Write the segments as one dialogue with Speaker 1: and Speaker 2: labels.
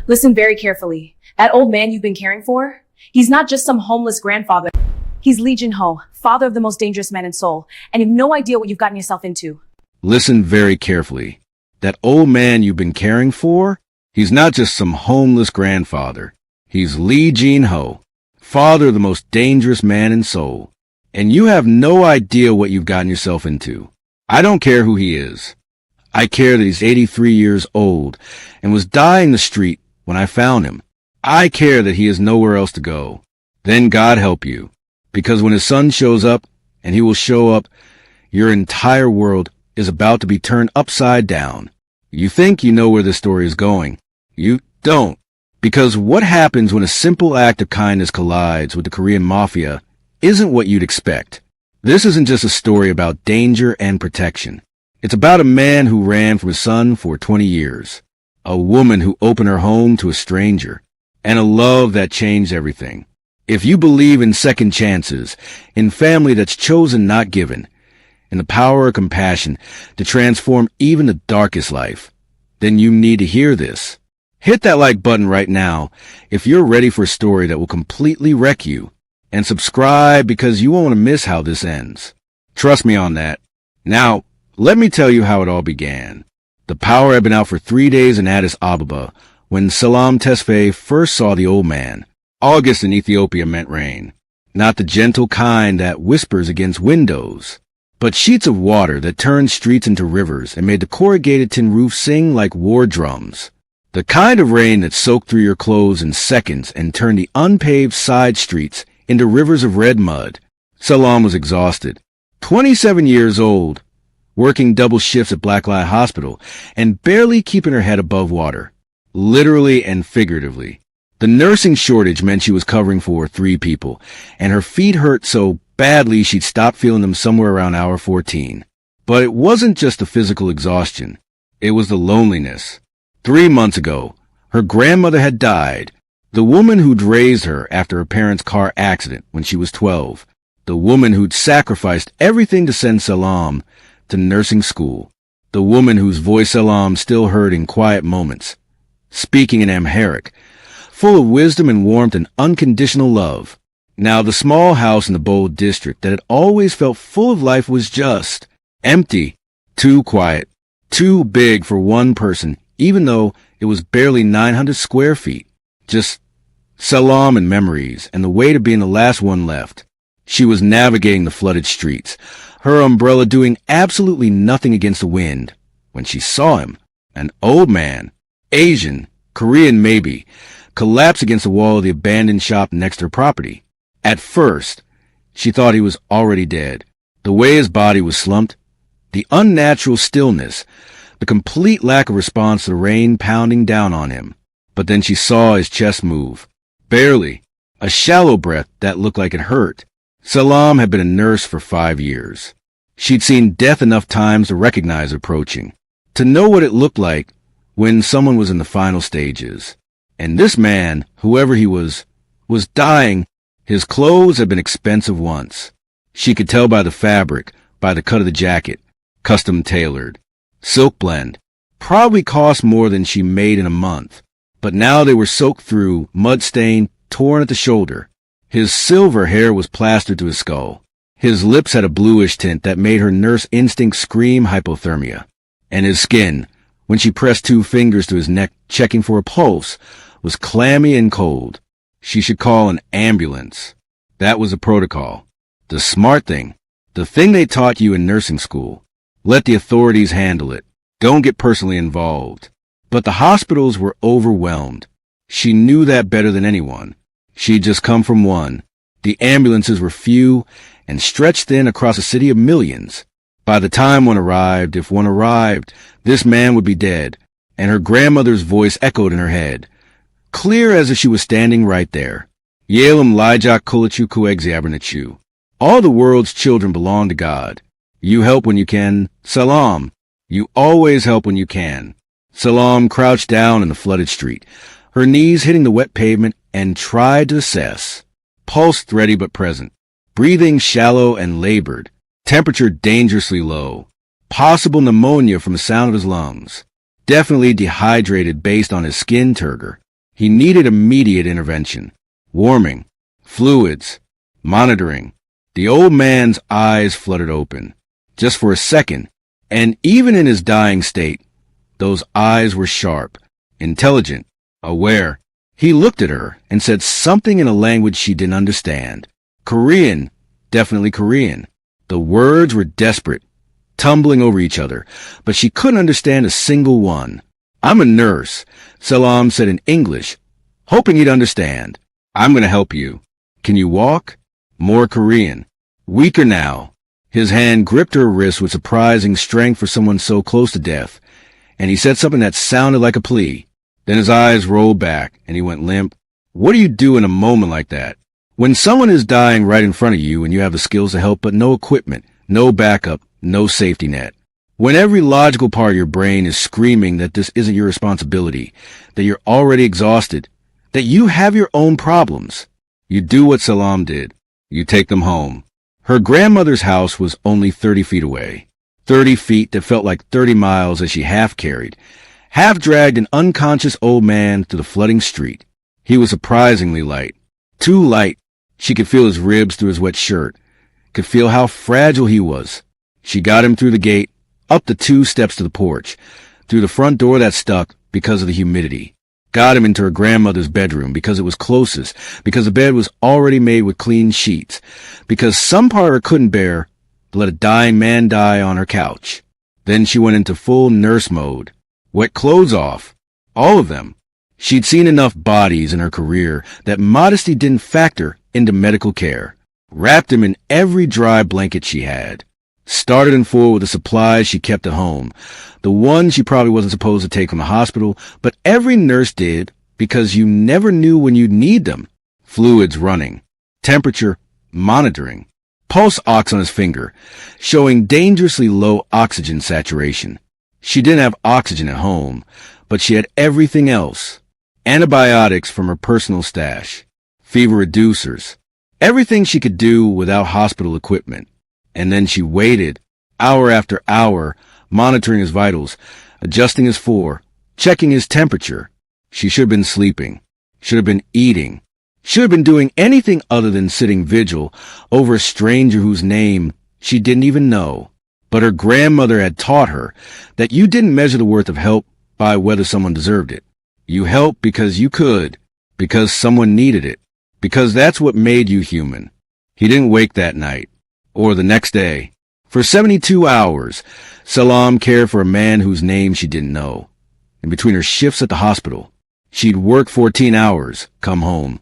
Speaker 1: Listen very carefully. That old man you've been caring for, he's not just some homeless grandfather. He's Lee Jin-Ho, father of the most dangerous man in Seoul, and you've no idea what you've gotten yourself into.
Speaker 2: Listen very carefully. That old man you've been caring for, he's not just some homeless grandfather. He's Lee Jin-Ho, father of the most dangerous man in Seoul. And you have no idea what you've gotten yourself into. I don't care who he is. I care that he's 83 years old and was dying the street when I found him. I care that he has nowhere else to go. Then God help you. Because when his son shows up, and he will show up, your entire world is about to be turned upside down. You think you know where this story is going. You don't. Because what happens when a simple act of kindness collides with the Korean Mafia isn't what you'd expect. This isn't just a story about danger and protection. It's about a man who ran from his son for 20 years, a woman who opened her home to a stranger, and a love that changed everything. If you believe in second chances, in family that's chosen not given, in the power of compassion to transform even the darkest life, then you need to hear this. Hit that like button right now if you're ready for a story that will completely wreck you, and subscribe because you won't want to miss how this ends. Trust me on that. Now, let me tell you how it all began. The power had been out for 3 days in Addis Ababa when Selam Tesfaye first saw the old man. August in Ethiopia meant rain, not the gentle kind that whispers against windows, but sheets of water that turned streets into rivers and made the corrugated tin roof sing like war drums. The kind of rain that soaked through your clothes in seconds and turned the unpaved side streets into rivers of red mud. Selam was exhausted, 27 years old, working double shifts at Blacklight Hospital and barely keeping her head above water, literally and figuratively. The nursing shortage meant she was covering for 3 people, and her feet hurt so badly she'd stopped feeling them somewhere around hour 14. But it wasn't just the physical exhaustion. It was the loneliness. 3 months ago, her grandmother had died, the woman who'd raised her after her parents' car accident when she was 12, the woman who'd sacrificed everything to send Selam to nursing school, the woman whose voice Selam still heard in quiet moments, speaking in Amharic, full of wisdom and warmth and unconditional love. Now the small house in the bold district that had always felt full of life was just empty, too quiet, too big for one person, even though it was barely 900 square feet. Just Selam and memories and the weight of being the last one left. She was navigating the flooded streets, her umbrella doing absolutely nothing against the wind, when she saw him, an old man, Asian, Korean maybe, collapse against the wall of the abandoned shop next to her property. At first, she thought he was already dead. The way his body was slumped, the unnatural stillness, the complete lack of response to the rain pounding down on him. But then she saw his chest move. Barely. A shallow breath that looked like it hurt. Selam had been a nurse for 5 years. She'd seen death enough times to recognize approaching, to know what it looked like when someone was in the final stages. And this man, whoever he was dying. His clothes had been expensive once. She could tell by the fabric, by the cut of the jacket, custom tailored. Silk blend. Probably cost more than she made in a month. But now they were soaked through, mud-stained, torn at the shoulder. His silver hair was plastered to his skull. His lips had a bluish tint that made her nurse instinct scream hypothermia. And his skin, when she pressed 2 fingers to his neck, checking for a pulse, was clammy and cold. She should call an ambulance. That was the protocol. The smart thing. The thing they taught you in nursing school. Let the authorities handle it. Don't get personally involved. But the hospitals were overwhelmed. She knew that better than anyone. She'd just come from one. The ambulances were few and stretched thin across a city of millions. By the time one arrived, if one arrived, this man would be dead, and her grandmother's voice echoed in her head, clear as if she was standing right there. Yalem Lijak Kulachu Kuegziabernachu. All the world's children belong to God. You help when you can. Selam. You always help when you can. Selam crouched down in the flooded street, her knees hitting the wet pavement, and tried to assess. Pulse steady but present. Breathing shallow and labored. Temperature dangerously low. Possible pneumonia from the sound of his lungs. Definitely dehydrated based on his skin turgor. He needed immediate intervention. Warming, fluids, monitoring. The old man's eyes fluttered open. Just for a second, and even in his dying state, those eyes were sharp, intelligent, aware. He looked at her and said something in a language she didn't understand. Korean, definitely Korean. The words were desperate, tumbling over each other, but she couldn't understand a single one. I'm a nurse, Selam said in English, hoping he'd understand. I'm going to help you. Can you walk? More Korean. Weaker now. His hand gripped her wrist with surprising strength for someone so close to death, and he said something that sounded like a plea. Then his eyes rolled back, and he went limp. What do you do in a moment like that? When someone is dying right in front of you and you have the skills to help but no equipment, no backup, no safety net. When every logical part of your brain is screaming that this isn't your responsibility, that you're already exhausted, that you have your own problems, you do what Selam did. You take them home. Her grandmother's house was only 30 feet away. 30 feet that felt like 30 miles as she half-carried, half-dragged an unconscious old man to the flooding street. He was surprisingly light. Too light. She could feel his ribs through his wet shirt, could feel how fragile he was. She got him through the gate, up the 2 steps to the porch, through the front door that stuck because of the humidity. Got him into her grandmother's bedroom because it was closest, because the bed was already made with clean sheets, because some part of her couldn't bear to let a dying man die on her couch. Then she went into full nurse mode. Wet clothes off. All of them. She'd seen enough bodies in her career that modesty didn't factor into medical care. Wrapped him in every dry blanket she had. Started in full with the supplies she kept at home. The ones she probably wasn't supposed to take from the hospital, but every nurse did because you never knew when you'd need them. Fluids running. Temperature monitoring. Pulse ox on his finger, showing dangerously low oxygen saturation. She didn't have oxygen at home, but she had everything else. Antibiotics from her personal stash. Fever reducers. Everything she could do without hospital equipment. And then she waited, hour after hour, monitoring his vitals, adjusting his four, checking his temperature. She should have been sleeping, should have been eating, should have been doing anything other than sitting vigil over a stranger whose name she didn't even know. But her grandmother had taught her that you didn't measure the worth of help by whether someone deserved it. You helped because you could, because someone needed it, because that's what made you human. He didn't wake that night. Or the next day. For 72 hours, Selam cared for a man whose name she didn't know. In between her shifts at the hospital, she'd work 14 hours, come home,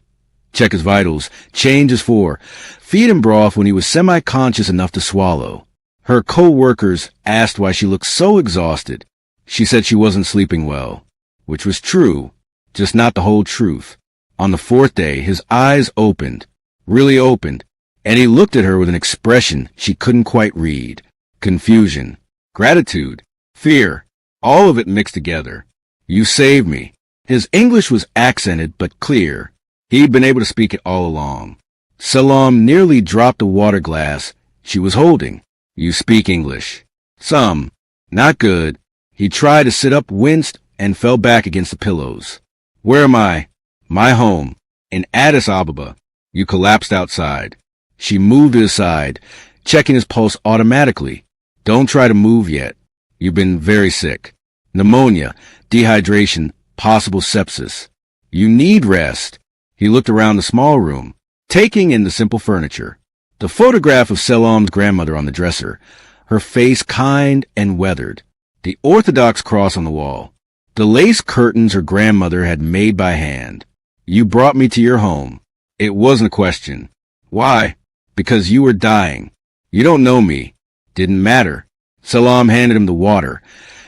Speaker 2: check his vitals, change his four, feed him broth when he was semi-conscious enough to swallow. Her co-workers asked why she looked so exhausted. She said she wasn't sleeping well, which was true, just not the whole truth. On the 4th day, his eyes opened, really opened, and he looked at her with an expression she couldn't quite read. Confusion, gratitude, fear, all of it mixed together. You saved me. His English was accented but clear. He'd been able to speak it all along. Selam nearly dropped the water glass she was holding. You speak English. Some. Not good. He tried to sit up, winced, and fell back against the pillows. Where am I? My home. In Addis Ababa. You collapsed outside. She moved to his side, checking his pulse automatically. Don't try to move yet. You've been very sick. Pneumonia, dehydration, possible sepsis. You need rest. He looked around the small room, taking in the simple furniture. The photograph of Selam's grandmother on the dresser, her face kind and weathered. The Orthodox cross on the wall. The lace curtains her grandmother had made by hand. You brought me to your home. It wasn't a question. Why? Because you were dying. You don't know me. Didn't matter. Selam handed him the water,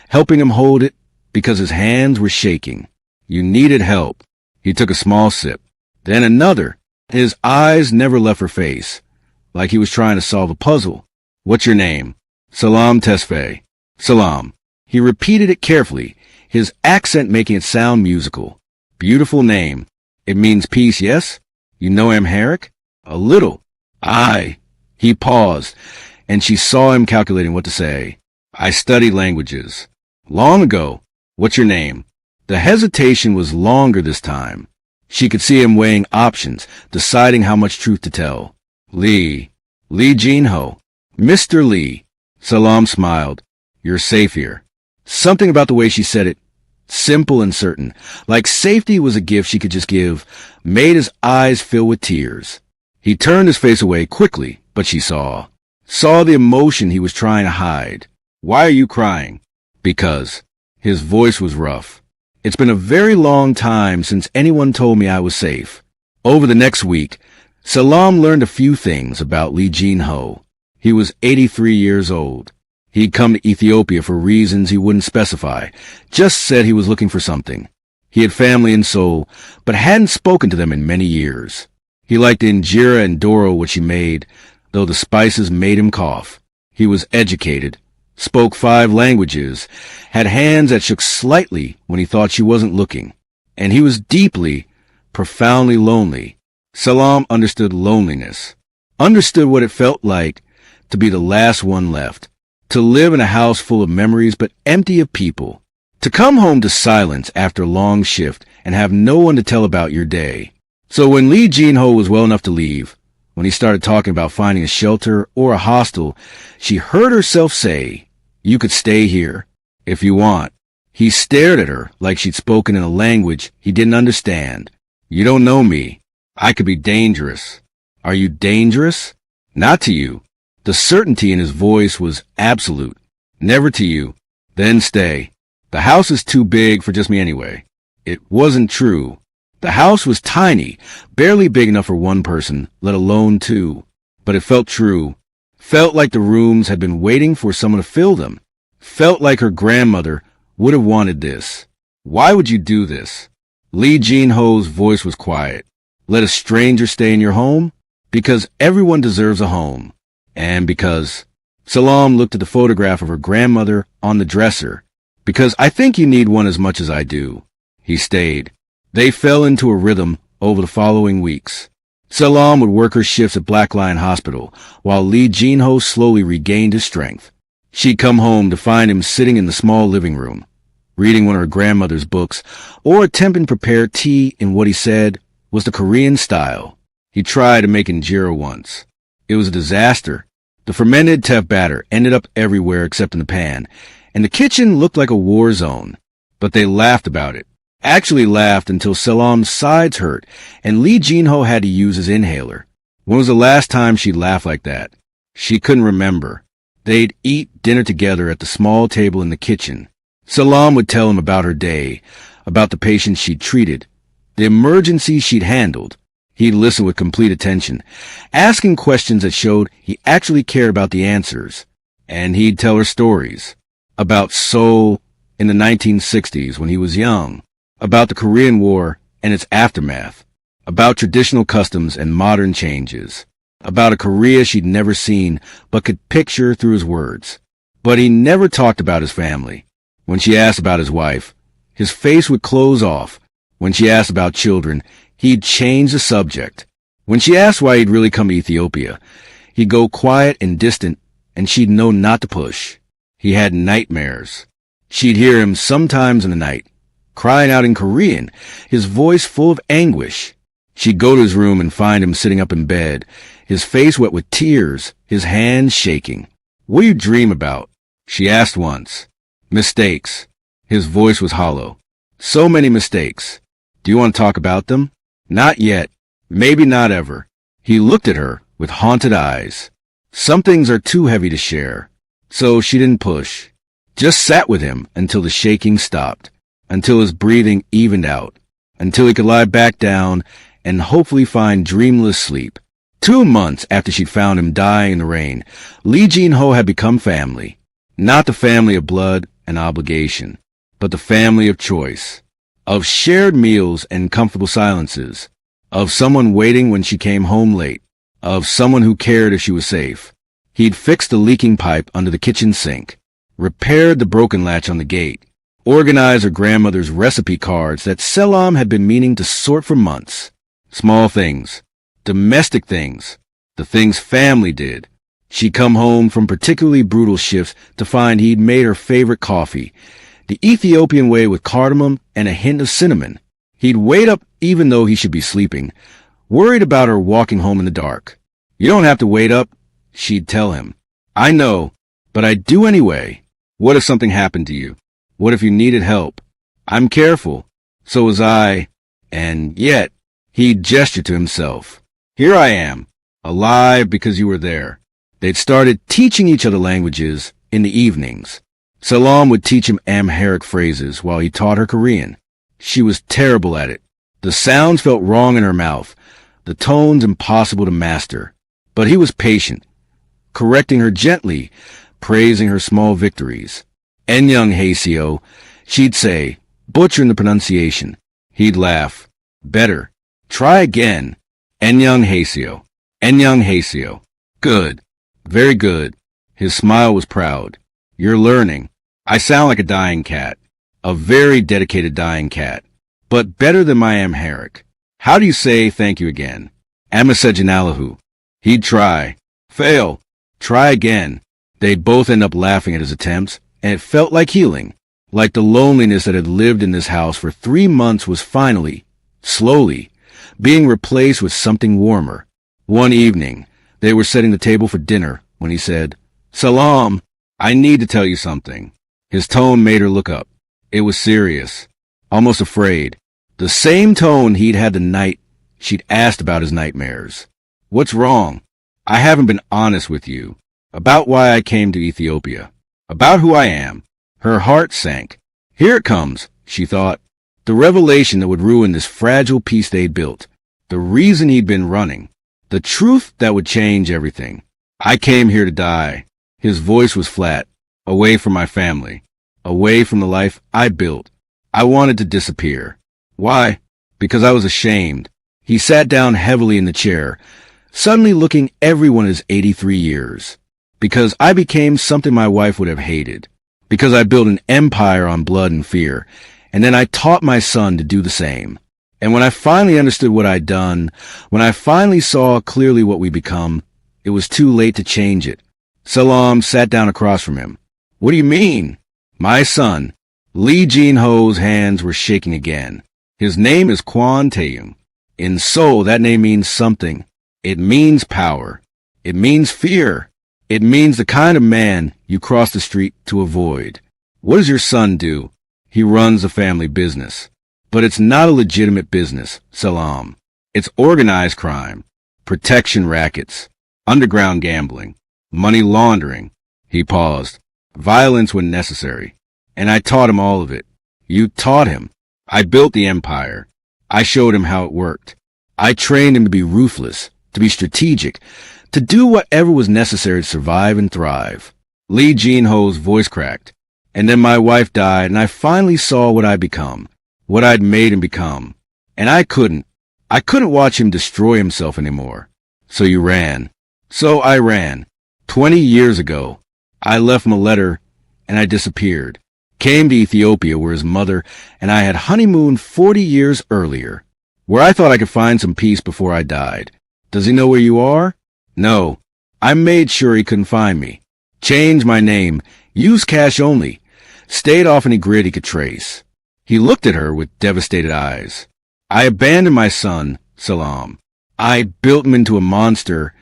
Speaker 2: helping him hold it because his hands were shaking. You needed help. He took a small sip. Then another. His eyes never left her face, like he was trying to solve a puzzle. What's your name? Selam Tesfaye. Selam. He repeated it carefully, his accent making it sound musical. Beautiful name. It means peace, yes? You know Amharic? A little. Aye. He paused, and she saw him calculating what to say. I studied languages. Long ago. What's your name? The hesitation was longer this time. She could see him weighing options, deciding how much truth to tell. Lee Jin-Ho. Mr. Lee. Selam smiled. You're safe here. Something about the way she said it, simple and certain, like safety was a gift she could just give, made his eyes fill with tears. He turned his face away quickly, but she saw the emotion he was trying to hide. Why are you crying? Because. His voice was rough. It's been a very long time since anyone told me I was safe. Over the next week, Selam learned a few things about Lee Jin-Ho. He was 83 years old. He'd come to Ethiopia for reasons he wouldn't specify, just said he was looking for something. He had family in Seoul, but hadn't spoken to them in many years. He liked the injera and doro which she made, though the spices made him cough. He was educated, spoke 5 languages, had hands that shook slightly when he thought she wasn't looking, and he was deeply, profoundly lonely. Selam understood loneliness, understood what it felt like to be the last one left, to live in a house full of memories but empty of people, to come home to silence after a long shift and have no one to tell about your day. So when Lee Jin-Ho was well enough to leave, when he started talking about finding a shelter or a hostel, she heard herself say, "You could stay here, if you want." He stared at her like she'd spoken in a language he didn't understand. "You don't know me. I could be dangerous." "Are you dangerous?" "Not to you." The certainty in his voice was absolute. "Never to you." "Then stay. The house is too big for just me anyway." It wasn't true. The house was tiny, barely big enough for one person, let alone 2. But it felt true. Felt like the rooms had been waiting for someone to fill them. Felt like her grandmother would have wanted this. "Why would you do this?" Lee Jin-Ho's voice was quiet. "Let a stranger stay in your home? Because everyone deserves a home. And because." Selam looked at the photograph of her grandmother on the dresser. "Because I think you need one as much as I do." He stayed. They fell into a rhythm over the following weeks. Selam would work her shifts at Black Lion Hospital, while Lee Jin-Ho slowly regained his strength. She'd come home to find him sitting in the small living room, reading one of her grandmother's books, or attempting to prepare tea in what he said was the Korean style. He tried to make injera once. It was a disaster. The fermented teff batter ended up everywhere except in the pan, and the kitchen looked like a war zone. But they laughed about it. Actually laughed until Selam's sides hurt, and Lee Jin-Ho had to use his inhaler. When was the last time she'd laughed like that? She couldn't remember. They'd eat dinner together at the small table in the kitchen. Selam would tell him about her day, about the patients she'd treated, the emergencies she'd handled. He'd listen with complete attention, asking questions that showed he actually cared about the answers. And he'd tell her stories. About Seoul in the 1960s when he was young. About the Korean War and its aftermath. About traditional customs and modern changes. About a Korea she'd never seen but could picture through his words. But he never talked about his family. When she asked about his wife, his face would close off. When she asked about children, he'd change the subject. When she asked why he'd really come to Ethiopia, he'd go quiet and distant, and she'd know not to push. He had nightmares. She'd hear him sometimes in the night, crying out in Korean, his voice full of anguish. She'd go to his room and find him sitting up in bed, his face wet with tears, his hands shaking. "What do you dream about?" she asked once. "Mistakes." His voice was hollow. "So many mistakes. Do you want to talk about them?" "Not yet. Maybe not ever." He looked at her with haunted eyes. Some things are too heavy to share. So she didn't push. Just sat with him until the shaking stopped, until his breathing evened out, until he could lie back down and hopefully find dreamless sleep. 2 months after she'd found him dying in the rain, Lee Jin-Ho had become family. Not the family of blood and obligation, but the family of choice, of shared meals and comfortable silences, of someone waiting when she came home late, of someone who cared if she was safe. He'd fixed the leaking pipe under the kitchen sink, repaired the broken latch on the gate, organized her grandmother's recipe cards that Selam had been meaning to sort for months. Small things, domestic things, the things family did. She'd come home from particularly brutal shifts to find he'd made her favorite coffee, The Ethiopian way with cardamom and a hint of cinnamon. He'd wait up even though he should be sleeping, worried about her walking home in the dark. You don't have to wait up, she'd tell him. I know, but I'd do anyway. What if something happened to you? What if you needed help? I'm careful. So was I. And yet, he'd gesture to himself. Here I am, alive because you were there. They'd started teaching each other languages in the evenings. Selam would teach him Amharic phrases while he taught her Korean. She was terrible at it. The sounds felt wrong in her mouth, the tones impossible to master. But he was patient, correcting her gently, praising her small victories. Enyang Haseo, she'd say, butchering the pronunciation. He'd laugh. Better. Try again. Enyang Haseo. Enyang Haseo. Good. Very good. His smile was proud. You're learning. I sound like a dying cat. A very dedicated dying cat. But better than my Amharic. How do you say thank you again? Amasejanalahu. He'd try. Fail. Try again. They'd both end up laughing at his attempts, and it felt like healing. Like the loneliness that had lived in this house for 3 months was finally, slowly, being replaced with something warmer. One evening, they were setting the table for dinner when he said, Salam, I need to tell you something. His tone made her look up. It was serious, almost afraid. The same tone he'd had the night she'd asked about his nightmares. What's wrong? I haven't been honest with you. About why I came to Ethiopia. About who I am. Her heart sank. Here it comes, she thought. The revelation that would ruin this fragile peace they'd built. The reason he'd been running. The truth that would change everything. I came here to die. His voice was flat. Away from my family. Away from the life I built. I wanted to disappear. Why? Because I was ashamed. He sat down heavily in the chair, suddenly looking everyone his 83 years. Because I became something my wife would have hated. Because I built an empire on blood and fear, and then I taught my son to do the same. And when I finally understood what I'd done, when I finally saw clearly what we'd become, it was too late to change it. Selam sat down across from him. What do you mean? My son. Lee Jin-Ho's hands were shaking again. His name is Kwan Taeyum. In Seoul, that name means something. It means power. It means fear. It means the kind of man you cross the street to avoid. What does your son do? He runs a family business. But it's not a legitimate business, Selam. It's organized crime, protection rackets, underground gambling, money laundering. He paused. Violence when necessary. And I taught him all of it. You taught him. I built the empire. I showed him how it worked. I trained him to be ruthless, to be strategic, to do whatever was necessary to survive and thrive. Lee Jin-Ho's voice cracked. And then my wife died, and I finally saw what I'd become, what I'd made him become. And I couldn't watch him destroy himself anymore. So you ran. So I ran. 20 years ago. I left him a letter, and I disappeared. Came to Ethiopia where his mother and I had honeymooned 40 years earlier, where I thought I could find some peace before I died. Does he know where you are? No. I made sure he couldn't find me. Changed my name. Used cash only. Stayed off any grid he could trace. He looked at her with devastated eyes. I abandoned my son, Selam. I built him into a monster,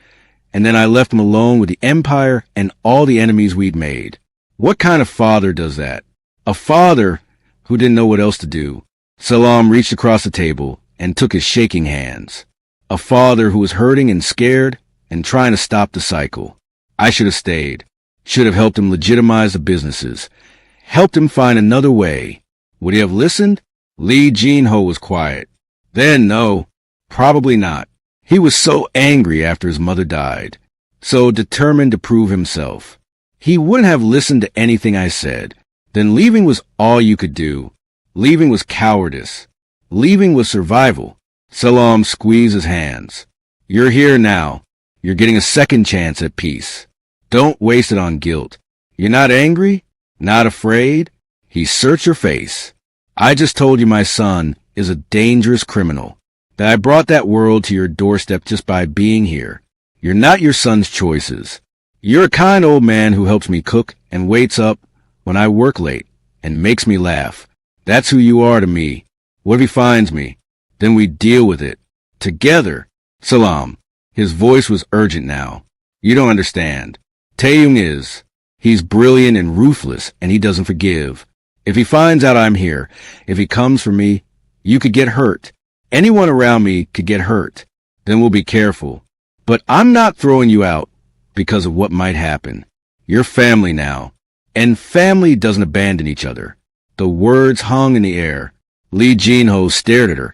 Speaker 2: and then I left him alone with the empire and all the enemies we'd made. What kind of father does that? A father who didn't know what else to do. Selam reached across the table and took his shaking hands. A father who was hurting and scared and trying to stop the cycle. I should have stayed. Should have helped him legitimize the businesses. Helped him find another way. Would he have listened? Lee Jin-Ho was quiet. Then no, probably not. He was so angry after his mother died. So determined to prove himself. He wouldn't have listened to anything I said. Then leaving was all you could do. Leaving was cowardice. Leaving was survival. Selam squeezed his hands. You're here now. You're getting a second chance at peace. Don't waste it on guilt. You're not angry? Not afraid? He searched her face. I just told you my son is a dangerous criminal. That I brought that world to your doorstep just by being here. You're not your son's choices. You're a kind old man who helps me cook and waits up when I work late and makes me laugh. That's who you are to me. What if he finds me? Then we deal with it. Together. Selam. His voice was urgent now. You don't understand. Taeyong is. He's brilliant and ruthless, and he doesn't forgive. If he finds out I'm here, if he comes for me, you could get hurt. Anyone around me could get hurt. Then we'll be careful. But I'm not throwing you out because of what might happen. You're family now. And family doesn't abandon each other. The words hung in the air. Lee Jin-Ho stared at her,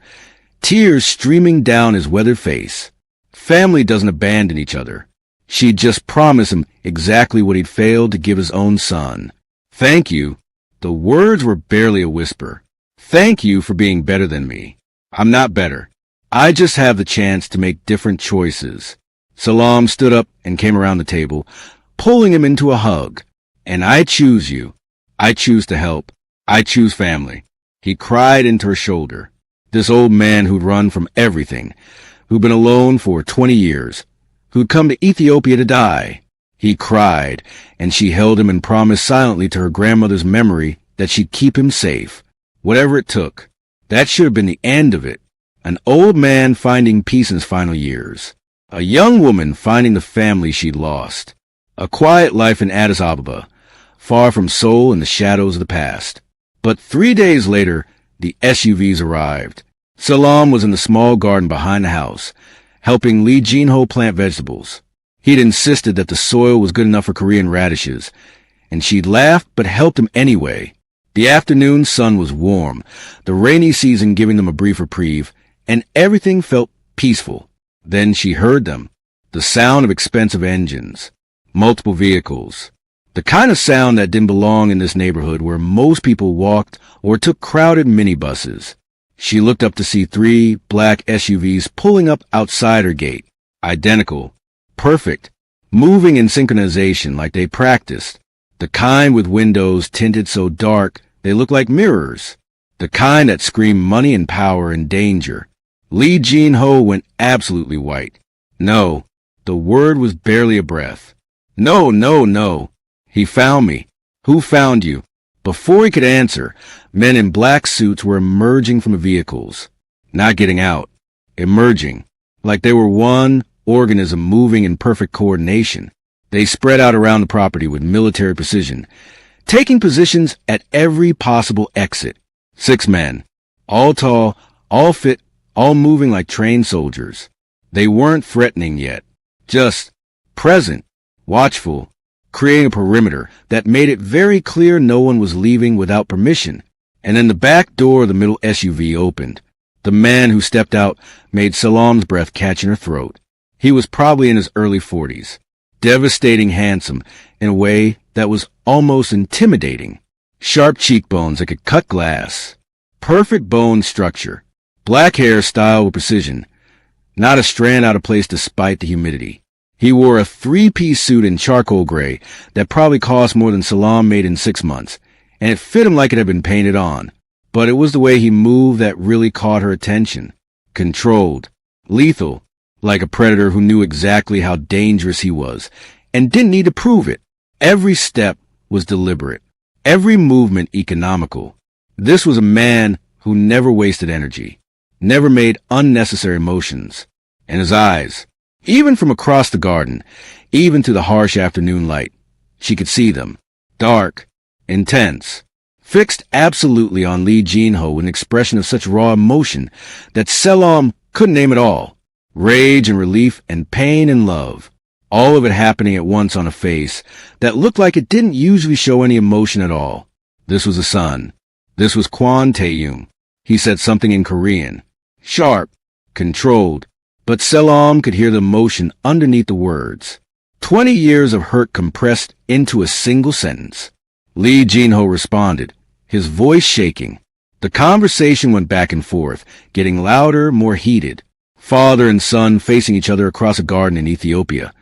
Speaker 2: tears streaming down his weathered face. Family doesn't abandon each other. She'd just promised him exactly what he'd failed to give his own son. Thank you. The words were barely a whisper. Thank you for being better than me. I'm not better. I just have the chance to make different choices. Selam stood up and came around the table, pulling him into a hug. And I choose you. I choose to help. I choose family. He cried into her shoulder. This old man who'd run from everything, who'd been alone for 20 years, who'd come to Ethiopia to die. He cried, and she held him and promised silently to her grandmother's memory that she'd keep him safe, whatever it took. That should have been the end of it. An old man finding peace in his final years. A young woman finding the family she'd lost. A quiet life in Addis Ababa, far from Seoul and the shadows of the past. But 3 days later, the SUVs arrived. Selam was in the small garden behind the house, helping Lee Jin-Ho plant vegetables. He'd insisted that the soil was good enough for Korean radishes, and she'd laughed but helped him anyway. The afternoon sun was warm, the rainy season giving them a brief reprieve, and everything felt peaceful. Then she heard them, the sound of expensive engines, multiple vehicles, the kind of sound that didn't belong in this neighborhood where most people walked or took crowded minibuses. She looked up to see 3 black SUVs pulling up outside her gate, identical, perfect, moving in synchronization like they practiced, the kind with windows tinted so dark they looked like mirrors, the kind that screamed money and power and danger. Lee Jin-Ho went absolutely white. No, the word was barely a breath. No, no, no. He found me. Who found you? Before he could answer, men in black suits were emerging from the vehicles. Not getting out. Emerging. Like they were one organism moving in perfect coordination. They spread out around the property with military precision, taking positions at every possible exit. 6 men. All tall, all fit, all moving like trained soldiers. They weren't threatening yet. Just present, watchful, creating a perimeter that made it very clear no one was leaving without permission. And then the back door of the middle SUV opened. The man who stepped out made Selam's breath catch in her throat. He was probably in his early 40s, devastating handsome in a way that was almost intimidating. Sharp cheekbones that could cut glass. Perfect bone structure. Black hair styled with precision. Not a strand out of place despite the humidity. He wore a 3-piece suit in charcoal gray that probably cost more than Selam made in 6 months, and it fit him like it had been painted on. But it was the way he moved that really caught her attention. Controlled. Lethal. Like a predator who knew exactly how dangerous he was, and didn't need to prove it. Every step was deliberate. Every movement economical. This was a man who never wasted energy. Never made unnecessary motions. And his eyes. Even from across the garden, even to the harsh afternoon light, she could see them. Dark, intense, fixed absolutely on Lee Jin-Ho with an expression of such raw emotion that Selam couldn't name it all. Rage and relief and pain and love. All of it happening at once on a face that looked like it didn't usually show any emotion at all. This was a son. This was Kwon Taeyong. He said something in Korean. Sharp, controlled. But Selam could hear the emotion underneath the words. 20 years of hurt compressed into a single sentence. Lee Jin-Ho responded, his voice shaking. The conversation went back and forth, getting louder, more heated. Father and son facing each other across a garden in Ethiopia.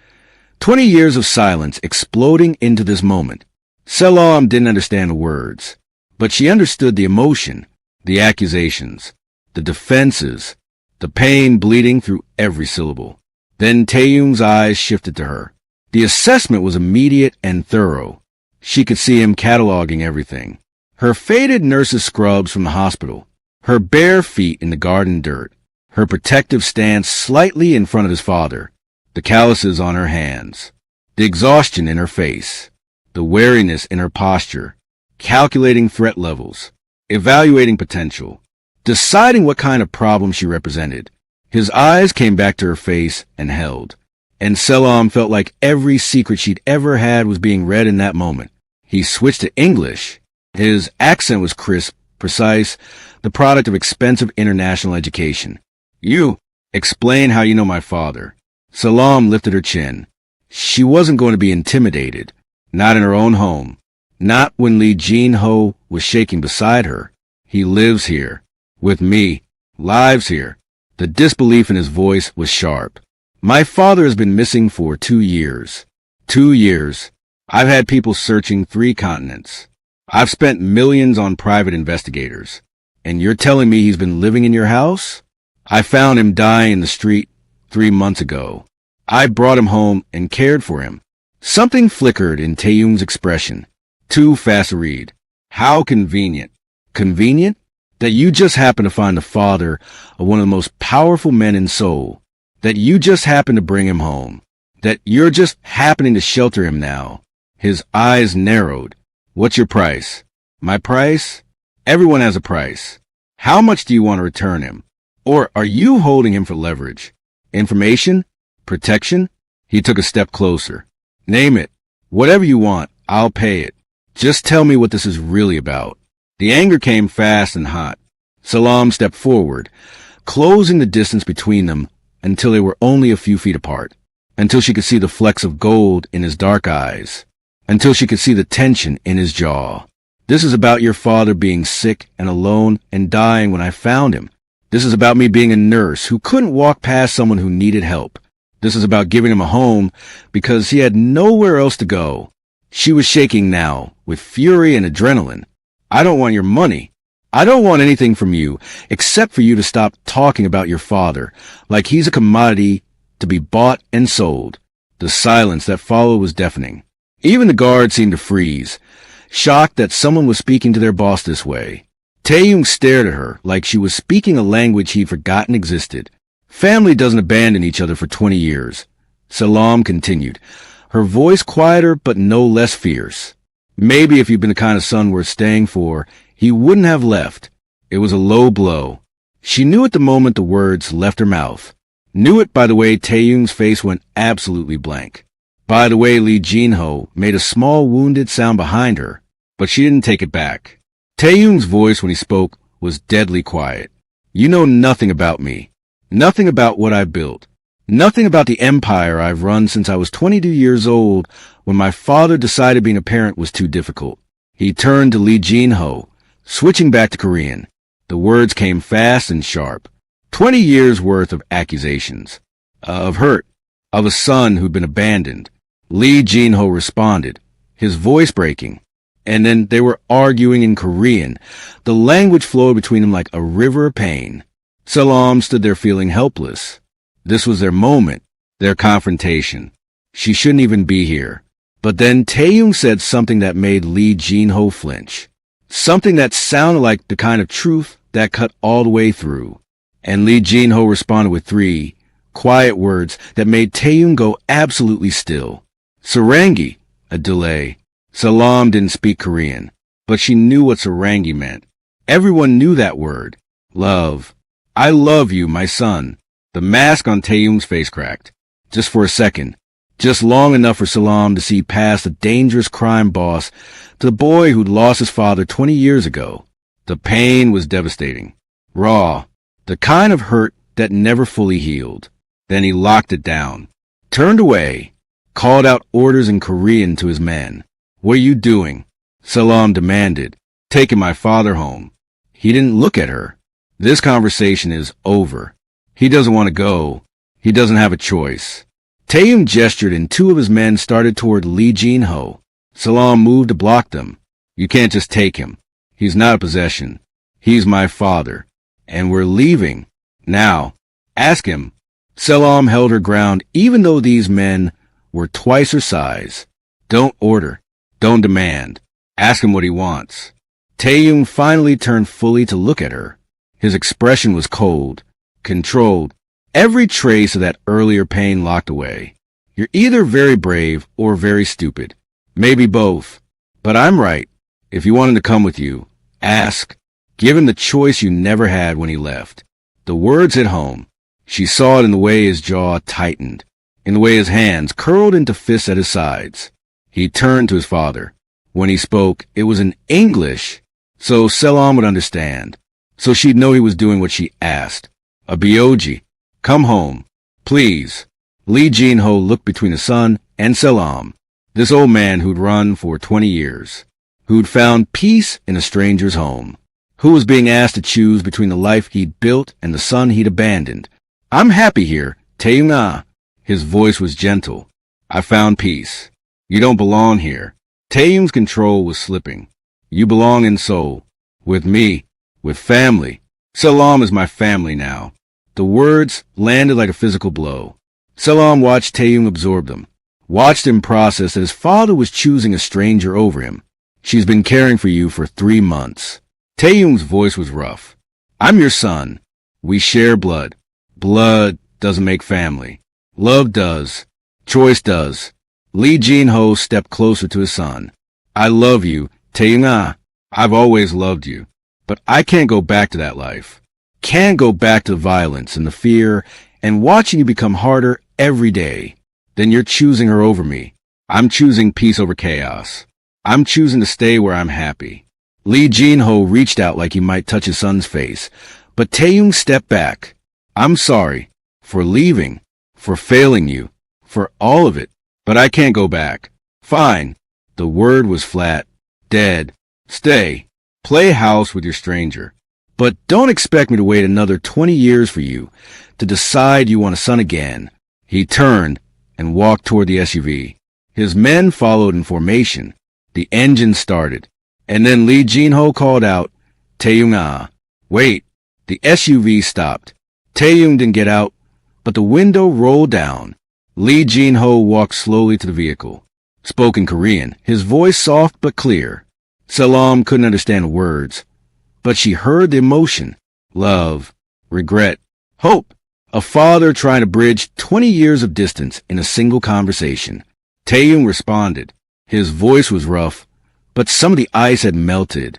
Speaker 2: 20 years of silence exploding into this moment. Selam didn't understand the words, but she understood the emotion, the accusations, the defenses, the pain bleeding through every syllable. Then Taeyong's eyes shifted to her. The assessment was immediate and thorough. She could see him cataloging everything. Her faded nurse's scrubs from the hospital, her bare feet in the garden dirt, her protective stance slightly in front of his father, the calluses on her hands, the exhaustion in her face, the wariness in her posture, calculating threat levels, evaluating potential, deciding what kind of problem she represented. His eyes came back to her face and held, and Selam felt like every secret she'd ever had was being read in that moment. He switched to English. His accent was crisp, precise, the product of expensive international education. You, explain how you know my father. Selam lifted her chin. She wasn't going to be intimidated, not in her own home, not when Lee Jin-Ho was shaking beside her. He lives here, with me, lives here. The disbelief in his voice was sharp. My father has been missing for 2 years. 2 years. I've had people searching 3 continents. I've spent millions on private investigators. And you're telling me he's been living in your house? I found him dying in the street 3 months ago. I brought him home and cared for him. Something flickered in Taeyung's expression. Too fast to read. How convenient. Convenient? That you just happen to find the father of one of the most powerful men in Seoul. That you just happen to bring him home. That you're just happening to shelter him now. His eyes narrowed. What's your price? My price? Everyone has a price. How much do you want to return him? Or are you holding him for leverage? Information? Protection? He took a step closer. Name it. Whatever you want, I'll pay it. Just tell me what this is really about. The anger came fast and hot. Selam stepped forward, closing the distance between them until they were only a few feet apart, until she could see the flecks of gold in his dark eyes, until she could see the tension in his jaw. This is about your father being sick and alone and dying when I found him. This is about me being a nurse who couldn't walk past someone who needed help. This is about giving him a home because he had nowhere else to go. She was shaking now with fury and adrenaline. I don't want your money. I don't want anything from you except for you to stop talking about your father like he's a commodity to be bought and sold. The silence that followed was deafening. Even the guard seemed to freeze, shocked that someone was speaking to their boss this way. Taeyung stared at her like she was speaking a language he'd forgotten existed. Family doesn't abandon each other for 20 years. Selam continued, her voice quieter but no less fierce. Maybe if you'd been the kind of son worth staying for, he wouldn't have left. It was a low blow. She knew at the moment the words left her mouth. Knew it by the way Taeyung's face went absolutely blank. By the way Lee Jin-Ho made a small wounded sound behind her, but she didn't take it back. Taeyung's voice when he spoke was deadly quiet. You know nothing about me. Nothing about what I've built. Nothing about the empire I've run since I was 22 years old when my father decided being a parent was too difficult. He turned to Lee Jin-Ho, switching back to Korean. The words came fast and sharp. 20 years worth of accusations. Of hurt. Of a son who'd been abandoned. Lee Jin-Ho responded, his voice breaking. And then they were arguing in Korean. The language flowed between them like a river of pain. Selam stood there feeling helpless. This was their moment, their confrontation. She shouldn't even be here. But then Taeyung said something that made Lee Jin-Ho flinch. Something that sounded like the kind of truth that cut all the way through. And Lee Jin-Ho responded with 3 quiet words that made Taeyung go absolutely still. Sarangi, a delay. Selam didn't speak Korean, but she knew what Sarangi meant. Everyone knew that word. Love. I love you, my son. The mask on Taeyung's face cracked. Just for a second. Just long enough for Selam to see past the dangerous crime boss to the boy who'd lost his father 20 years ago. The pain was devastating. Raw. The kind of hurt that never fully healed. Then he locked it down. Turned away. Called out orders in Korean to his men. What are you doing? Selam demanded. Taking my father home. He didn't look at her. This conversation is over. He doesn't want to go. He doesn't have a choice. Taeyung gestured and 2 of his men started toward Lee Jin-Ho. Selam moved to block them. You can't just take him. He's not a possession. He's my father. And we're leaving. Now. Ask him. Selam held her ground even though these men were twice her size. Don't order. Don't demand. Ask him what he wants. Taeyong finally turned fully to look at her. His expression was cold, controlled, every trace of that earlier pain locked away. You're either very brave or very stupid. Maybe both. But I'm right. If you want him to come with you, ask. Give him the choice you never had when he left. The words hit home. She saw it in the way his jaw tightened, in the way his hands curled into fists at his sides. He turned to his father. When he spoke, it was in English, so Selam would understand. So she'd know he was doing what she asked. Abiyoji, come home, please. Lee Jin-Ho looked between the son and Selam, this old man who'd run for 20 years, who'd found peace in a stranger's home, who was being asked to choose between the life he'd built and the son he'd abandoned. I'm happy here, Taeyong. His voice was gentle. I found peace. You don't belong here. Taeyong's control was slipping. You belong in Seoul. With me. With family. Selam is my family now. The words landed like a physical blow. Selam watched Taeyong absorb them. Watched him process that his father was choosing a stranger over him. She's been caring for you for 3 months. Taeyong's voice was rough. I'm your son. We share blood. Blood doesn't make family. Love does. Choice does. Lee Jin-Ho stepped closer to his son. I love you, Taeyong. I've always loved you. But I can't go back to that life. Can't go back to the violence and the fear and watching you become harder every day. Then you're choosing her over me. I'm choosing peace over chaos. I'm choosing to stay where I'm happy. Lee Jin-Ho reached out like he might touch his son's face, but Taeyong stepped back. I'm sorry for leaving, for failing you, for all of it, but I can't go back. Fine. The word was flat. Dead. Stay. Play house with your stranger. But don't expect me to wait another 20 years for you to decide you want a son again. He turned and walked toward the SUV. His men followed in formation. The engine started. And then Lee Jin-Ho called out, Taeyong. Wait. The SUV stopped. Taeyong didn't get out, but the window rolled down. Lee Jin-Ho walked slowly to the vehicle. Spoke in Korean, his voice soft but clear. Selam couldn't understand the words, but she heard the emotion. Love, regret, hope. A father trying to bridge 20 years of distance in a single conversation. Taeyong responded. His voice was rough, but some of the ice had melted.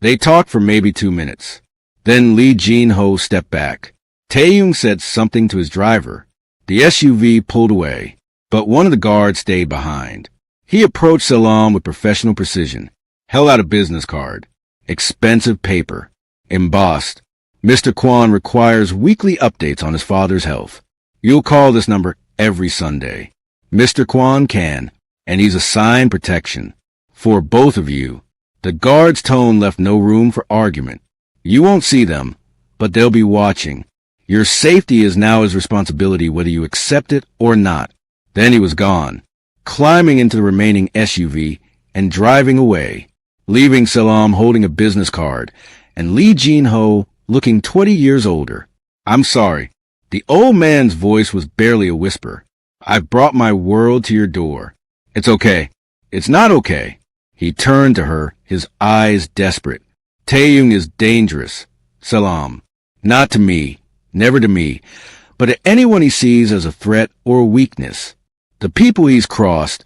Speaker 2: They talked for maybe 2 minutes. Then Lee Jin-Ho stepped back. Taeyong said something to his driver. The SUV pulled away, but one of the guards stayed behind. He approached Selam with professional precision, held out a business card. Expensive paper. Embossed. Mr. Kwon requires weekly updates on his father's health. You'll call this number every Sunday. Mr. Kwon can, and he's assigned protection. For both of you. The guard's tone left no room for argument. You won't see them, but they'll be watching. Your safety is now his responsibility whether you accept it or not. Then he was gone, climbing into the remaining SUV and driving away, leaving Selam holding a business card and Lee Jin-Ho looking 20 years older. I'm sorry. The old man's voice was barely a whisper. I've brought my world to your door. It's okay. It's not okay. He turned to her, his eyes desperate. Taeyong is dangerous. Selam. Not to me. Never to me, but to anyone he sees as a threat or a weakness. The people he's crossed,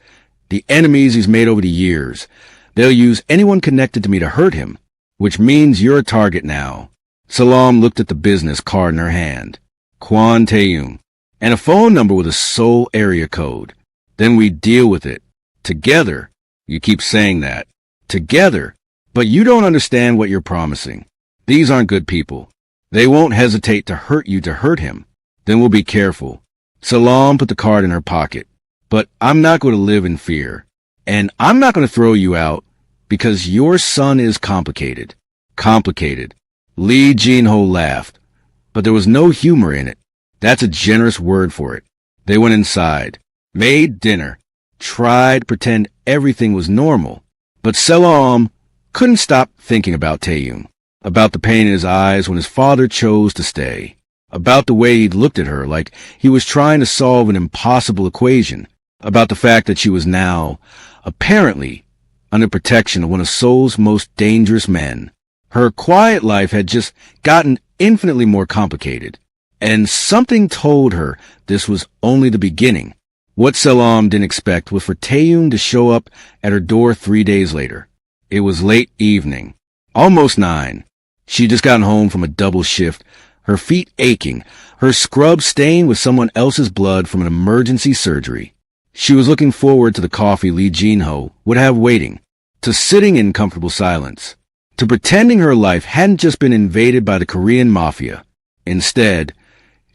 Speaker 2: the enemies he's made over the years, they'll use anyone connected to me to hurt him, which means you're a target now. Selam looked at the business card in her hand. Kwon Taeyong. And a phone number with a Seoul area code. Then we deal with it. Together. You keep saying that. Together. But you don't understand what you're promising. These aren't good people. They won't hesitate to hurt you to hurt him. Then we'll be careful. Selam put the card in her pocket. But I'm not going to live in fear. And I'm not going to throw you out because your son is complicated. Complicated. Lee Jin-Ho laughed. But there was no humor in it. That's a generous word for it. They went inside. Made dinner. Tried to pretend everything was normal. But Selam couldn't stop thinking about Taeyong. About the pain in his eyes when his father chose to stay. About the way he'd looked at her like he was trying to solve an impossible equation. About the fact that she was now, apparently, under protection of one of Seoul's most dangerous men. Her quiet life had just gotten infinitely more complicated, and something told her this was only the beginning. What Selam didn't expect was for Taeyong to show up at her door 3 days later. It was late evening, almost 9. She'd just gotten home from a double shift, her feet aching, her scrub stained with someone else's blood from an emergency surgery. She was looking forward to the coffee Lee Jin-Ho would have waiting, to sitting in comfortable silence, to pretending her life hadn't just been invaded by the Korean Mafia. Instead,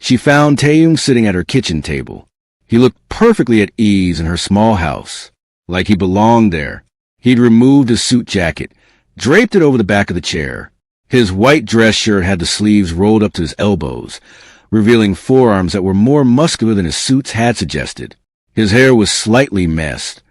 Speaker 2: she found Taeyong sitting at her kitchen table. He looked perfectly at ease in her small house, like he belonged there. He'd removed his suit jacket, draped it over the back of the chair. His white dress shirt had the sleeves rolled up to his elbows, revealing forearms that were more muscular than his suits had suggested. His hair was slightly messed,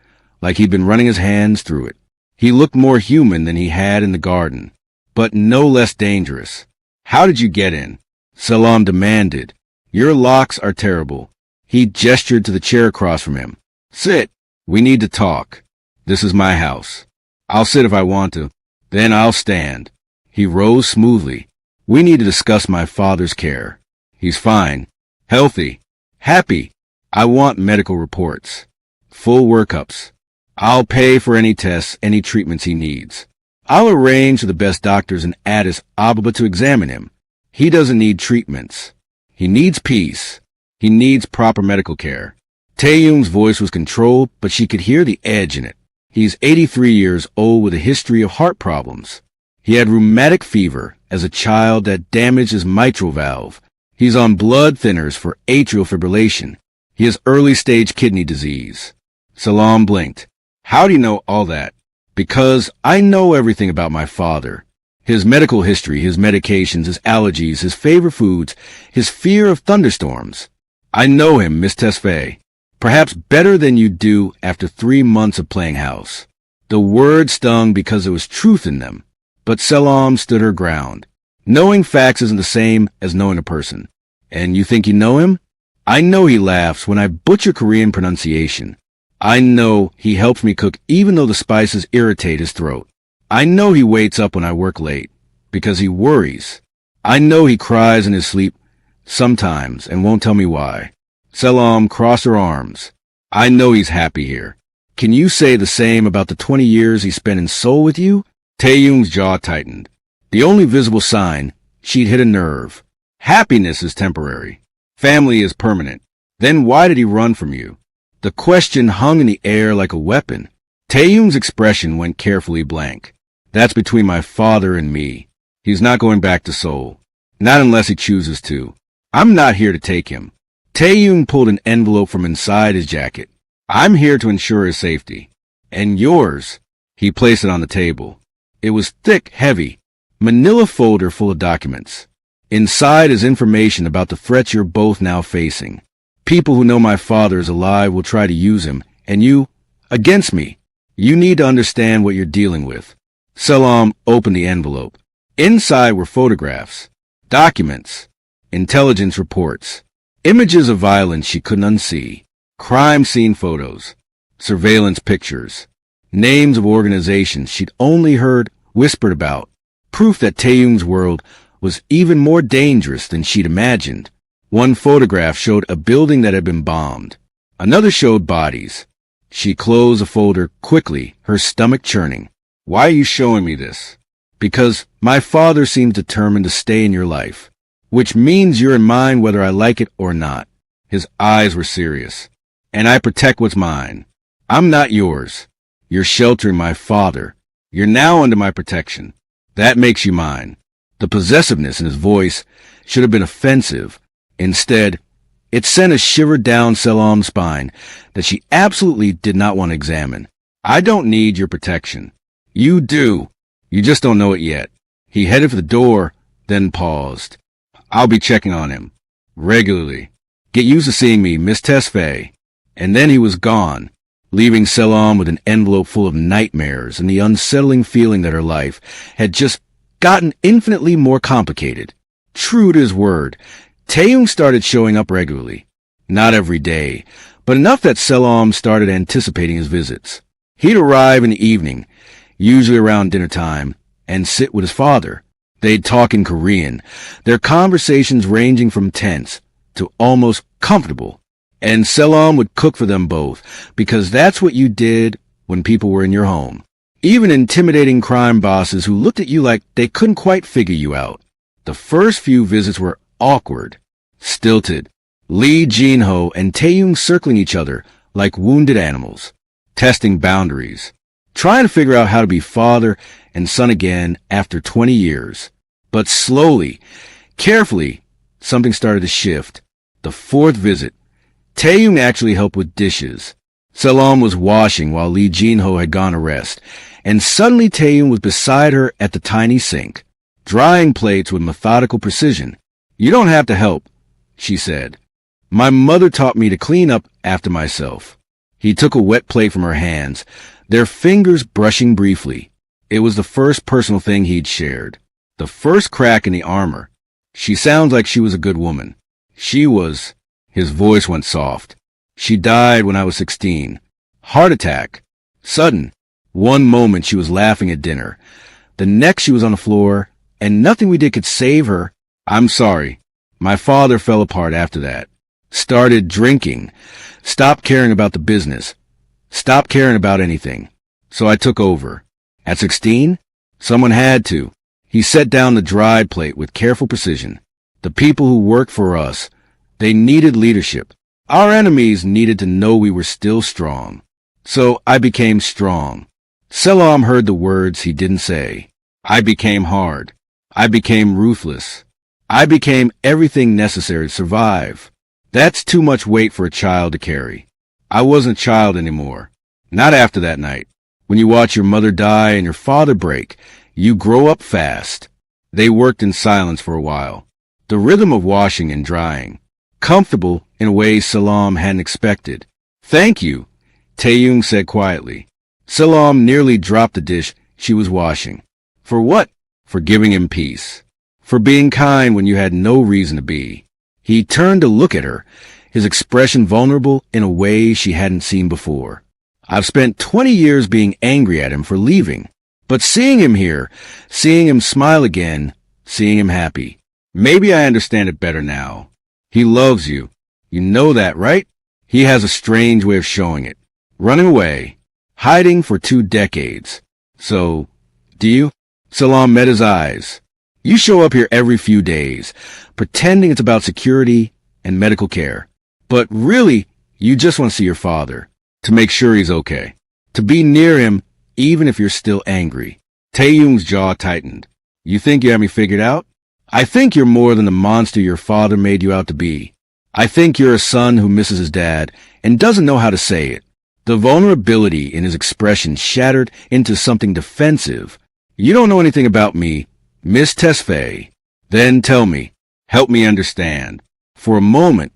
Speaker 2: like he'd been running his hands through it. He looked more human than he had in the garden, but no less dangerous. "How did you get in?" Selam demanded. "Your locks are terrible." He gestured to the chair across from him. "Sit. We need to talk. This is my house. I'll sit if I want to. Then I'll stand." He rose smoothly. "We need to discuss my father's care. He's fine. Healthy. Happy. I want medical reports. Full workups. I'll pay for any tests, any treatments he needs. I'll arrange for the best doctors in Addis Ababa to examine him. He doesn't need treatments. He needs peace. He needs proper medical care." Taeyong's voice was controlled, but she could hear the edge in it. He's 83 years old with a history of heart problems. He had rheumatic fever as a child that damaged his mitral valve. He's on blood thinners for atrial fibrillation. He has early-stage kidney disease. Selam blinked. "How do you know all that?" "Because I know everything about my father. His medical history, his medications, his allergies, his favorite foods, his fear of thunderstorms. I know him, Miss Tesfaye. Perhaps better than you do after 3 months of playing house." The words stung because there was truth in them, but Selam stood her ground. "Knowing facts isn't the same as knowing a person. And you think you know him? I know he laughs when I butcher Korean pronunciation. I know he helps me cook even though the spices irritate his throat. I know he waits up when I work late, because he worries. I know he cries in his sleep sometimes and won't tell me why." Selam crossed her arms. "I know he's happy here. Can you say the same about the 20 years he spent in Seoul with you?" Taeyong's jaw tightened. The only visible sign, she'd hit a nerve. Happiness is temporary. Family is permanent. Then why did he run from you? The question hung in the air like a weapon. Taeyong's expression went carefully blank. "That's between my father and me. He's not going back to Seoul. Not unless he chooses to. I'm not here to take him." Taeyong pulled an envelope from inside his jacket. "I'm here to ensure his safety. And yours." He placed it on the table. It was thick, heavy, manila folder full of documents. "Inside is information about the threats you're both now facing. People who know my father is alive will try to use him, and you, against me. You need to understand what you're dealing with." Selam opened the envelope. Inside were photographs, documents, intelligence reports, images of violence she couldn't unsee, crime scene photos, surveillance pictures, names of organizations she'd only heard whispered about, proof that Taeyong's world was even more dangerous than she'd imagined. One photograph showed a building that had been bombed. Another showed bodies. She closed the folder quickly, her stomach churning. "Why are you showing me this?" "Because my father seems determined to stay in your life, which means you're in mine whether I like it or not." His eyes were serious. "And I protect what's mine. I'm not yours. You're sheltering my father. You're now under my protection. That makes you mine." The possessiveness in his voice should have been offensive. Instead, it sent a shiver down Selam's spine that she absolutely did not want to examine. "I don't need your protection." "You do. You just don't know it yet." He headed for the door, then paused. "I'll be checking on him. Regularly. Get used to seeing me, Miss Tesfaye." And then he was gone, leaving Selam with an envelope full of nightmares and the unsettling feeling that her life had just gotten infinitely more complicated. True to his word, Taeyong started showing up regularly. Not every day, but enough that Selam started anticipating his visits. He'd arrive in the evening, usually around dinner time, and sit with his father. They'd talk in Korean, their conversations ranging from tense to almost comfortable. And Selam would cook for them both, because that's what you did when people were in your home. Even intimidating crime bosses who looked at you like they couldn't quite figure you out. The first few visits were awkward, stilted. Lee Jin-Ho and Taeyong circling each other like wounded animals, testing boundaries, trying to figure out how to be father and son again after 20 years. But slowly, carefully, something started to shift. The fourth visit, Taeyong actually helped with dishes. Selam was washing while Lee Jin-Ho had gone to rest, and suddenly Taeyong was beside her at the tiny sink, drying plates with methodical precision. "You don't have to help," she said. "My mother taught me to clean up after myself." He took a wet plate from her hands, their fingers brushing briefly. It was the first personal thing he'd shared. The first crack in the armor. "She sounds like she was a good woman." "She was." His voice went soft. "She died when I was 16. Heart attack. Sudden. One moment she was laughing at dinner. The next she was on the floor, and nothing we did could save her. I'm sorry. My father fell apart after that. Started drinking. Stopped caring about the business. Stopped caring about anything. So I took over. At 16? Someone had to." He set down the dried plate with careful precision. "The people who worked for us, they needed leadership. Our enemies needed to know we were still strong. So I became strong." Selam heard the words he didn't say. "I became hard. I became ruthless. I became everything necessary to survive." That's too much weight for a child to carry. I wasn't a child anymore. Not after that night. When you watch your mother die and your father break, you grow up fast. They worked in silence for a while. The rhythm of washing and drying. Comfortable in a way Selam hadn't expected. "Thank you," Taeyong said quietly. Selam nearly dropped the dish she was washing. For what? For giving him peace. For being kind when you had no reason to be. He turned to look at her, his expression vulnerable in a way she hadn't seen before. "I've spent 20 years being angry at him for leaving. But seeing him here, seeing him smile again, seeing him happy, maybe I understand it better now. He loves you. You know that, right? He has a strange way of showing it. Running away. Hiding for 2 decades. So, do you?" Selam met his eyes. "You show up here every few days, pretending it's about security and medical care. But really, you just want to see your father, to make sure he's okay. To be near him, even if you're still angry." Taeyong's jaw tightened. "You think you have me figured out? I think you're more than the monster your father made you out to be. I think you're a son who misses his dad and doesn't know how to say it." The vulnerability in his expression shattered into something defensive. "You don't know anything about me, Miss Tesfaye. Then tell me. Help me understand." For a moment,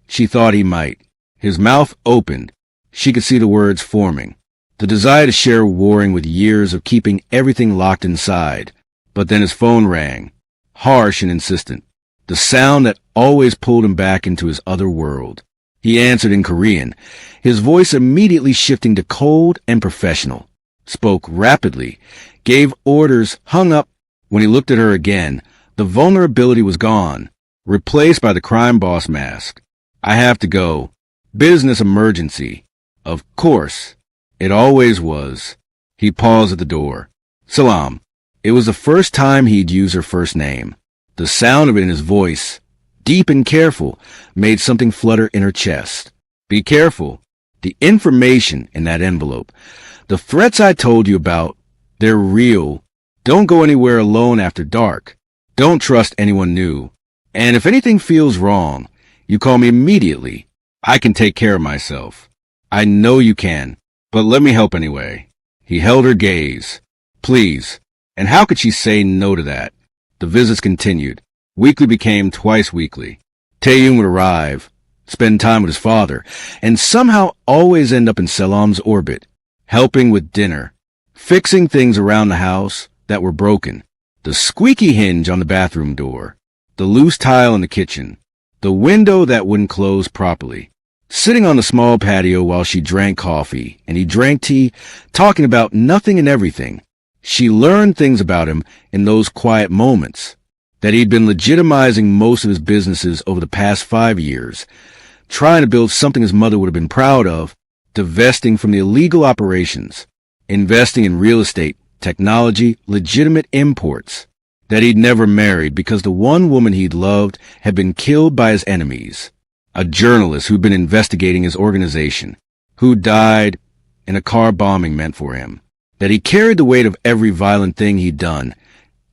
Speaker 2: she thought he might. His mouth opened. She could see the words forming. The desire to share warring with years of keeping everything locked inside. But then his phone rang. Harsh and insistent. The sound that always pulled him back into his other world. He answered in Korean, his voice immediately shifting to cold and professional. Spoke rapidly, gave orders, hung up. When he looked at her again, the vulnerability was gone, replaced by the crime boss mask. "I have to go. Business emergency." Of course. It always was. He paused at the door. "Selam." It was the first time he'd used her first name. The sound of it in his voice, deep and careful, made something flutter in her chest. "Be careful. The information in that envelope. The threats I told you about, they're real. Don't go anywhere alone after dark. Don't trust anyone new. And if anything feels wrong, you call me immediately. I can take care of myself. I know you can, but let me help anyway." He held her gaze. "Please." And how could she say no to that? The visits continued. Weekly became twice weekly. Taeyong would arrive, spend time with his father, and somehow always end up in Selam's orbit, helping with dinner, fixing things around the house that were broken, the squeaky hinge on the bathroom door, the loose tile in the kitchen, the window that wouldn't close properly. sitting on the small patio while she drank coffee and he drank tea, talking about nothing and everything. She learned things about him in those quiet moments, that he'd been legitimizing most of his businesses over the past 5 years, trying to build something his mother would have been proud of, divesting from the illegal operations, investing in real estate, technology, legitimate imports, that he'd never married because the one woman he'd loved had been killed by his enemies, a journalist who'd been investigating his organization, who died in a car bombing meant for him, that he carried the weight of every violent thing he'd done,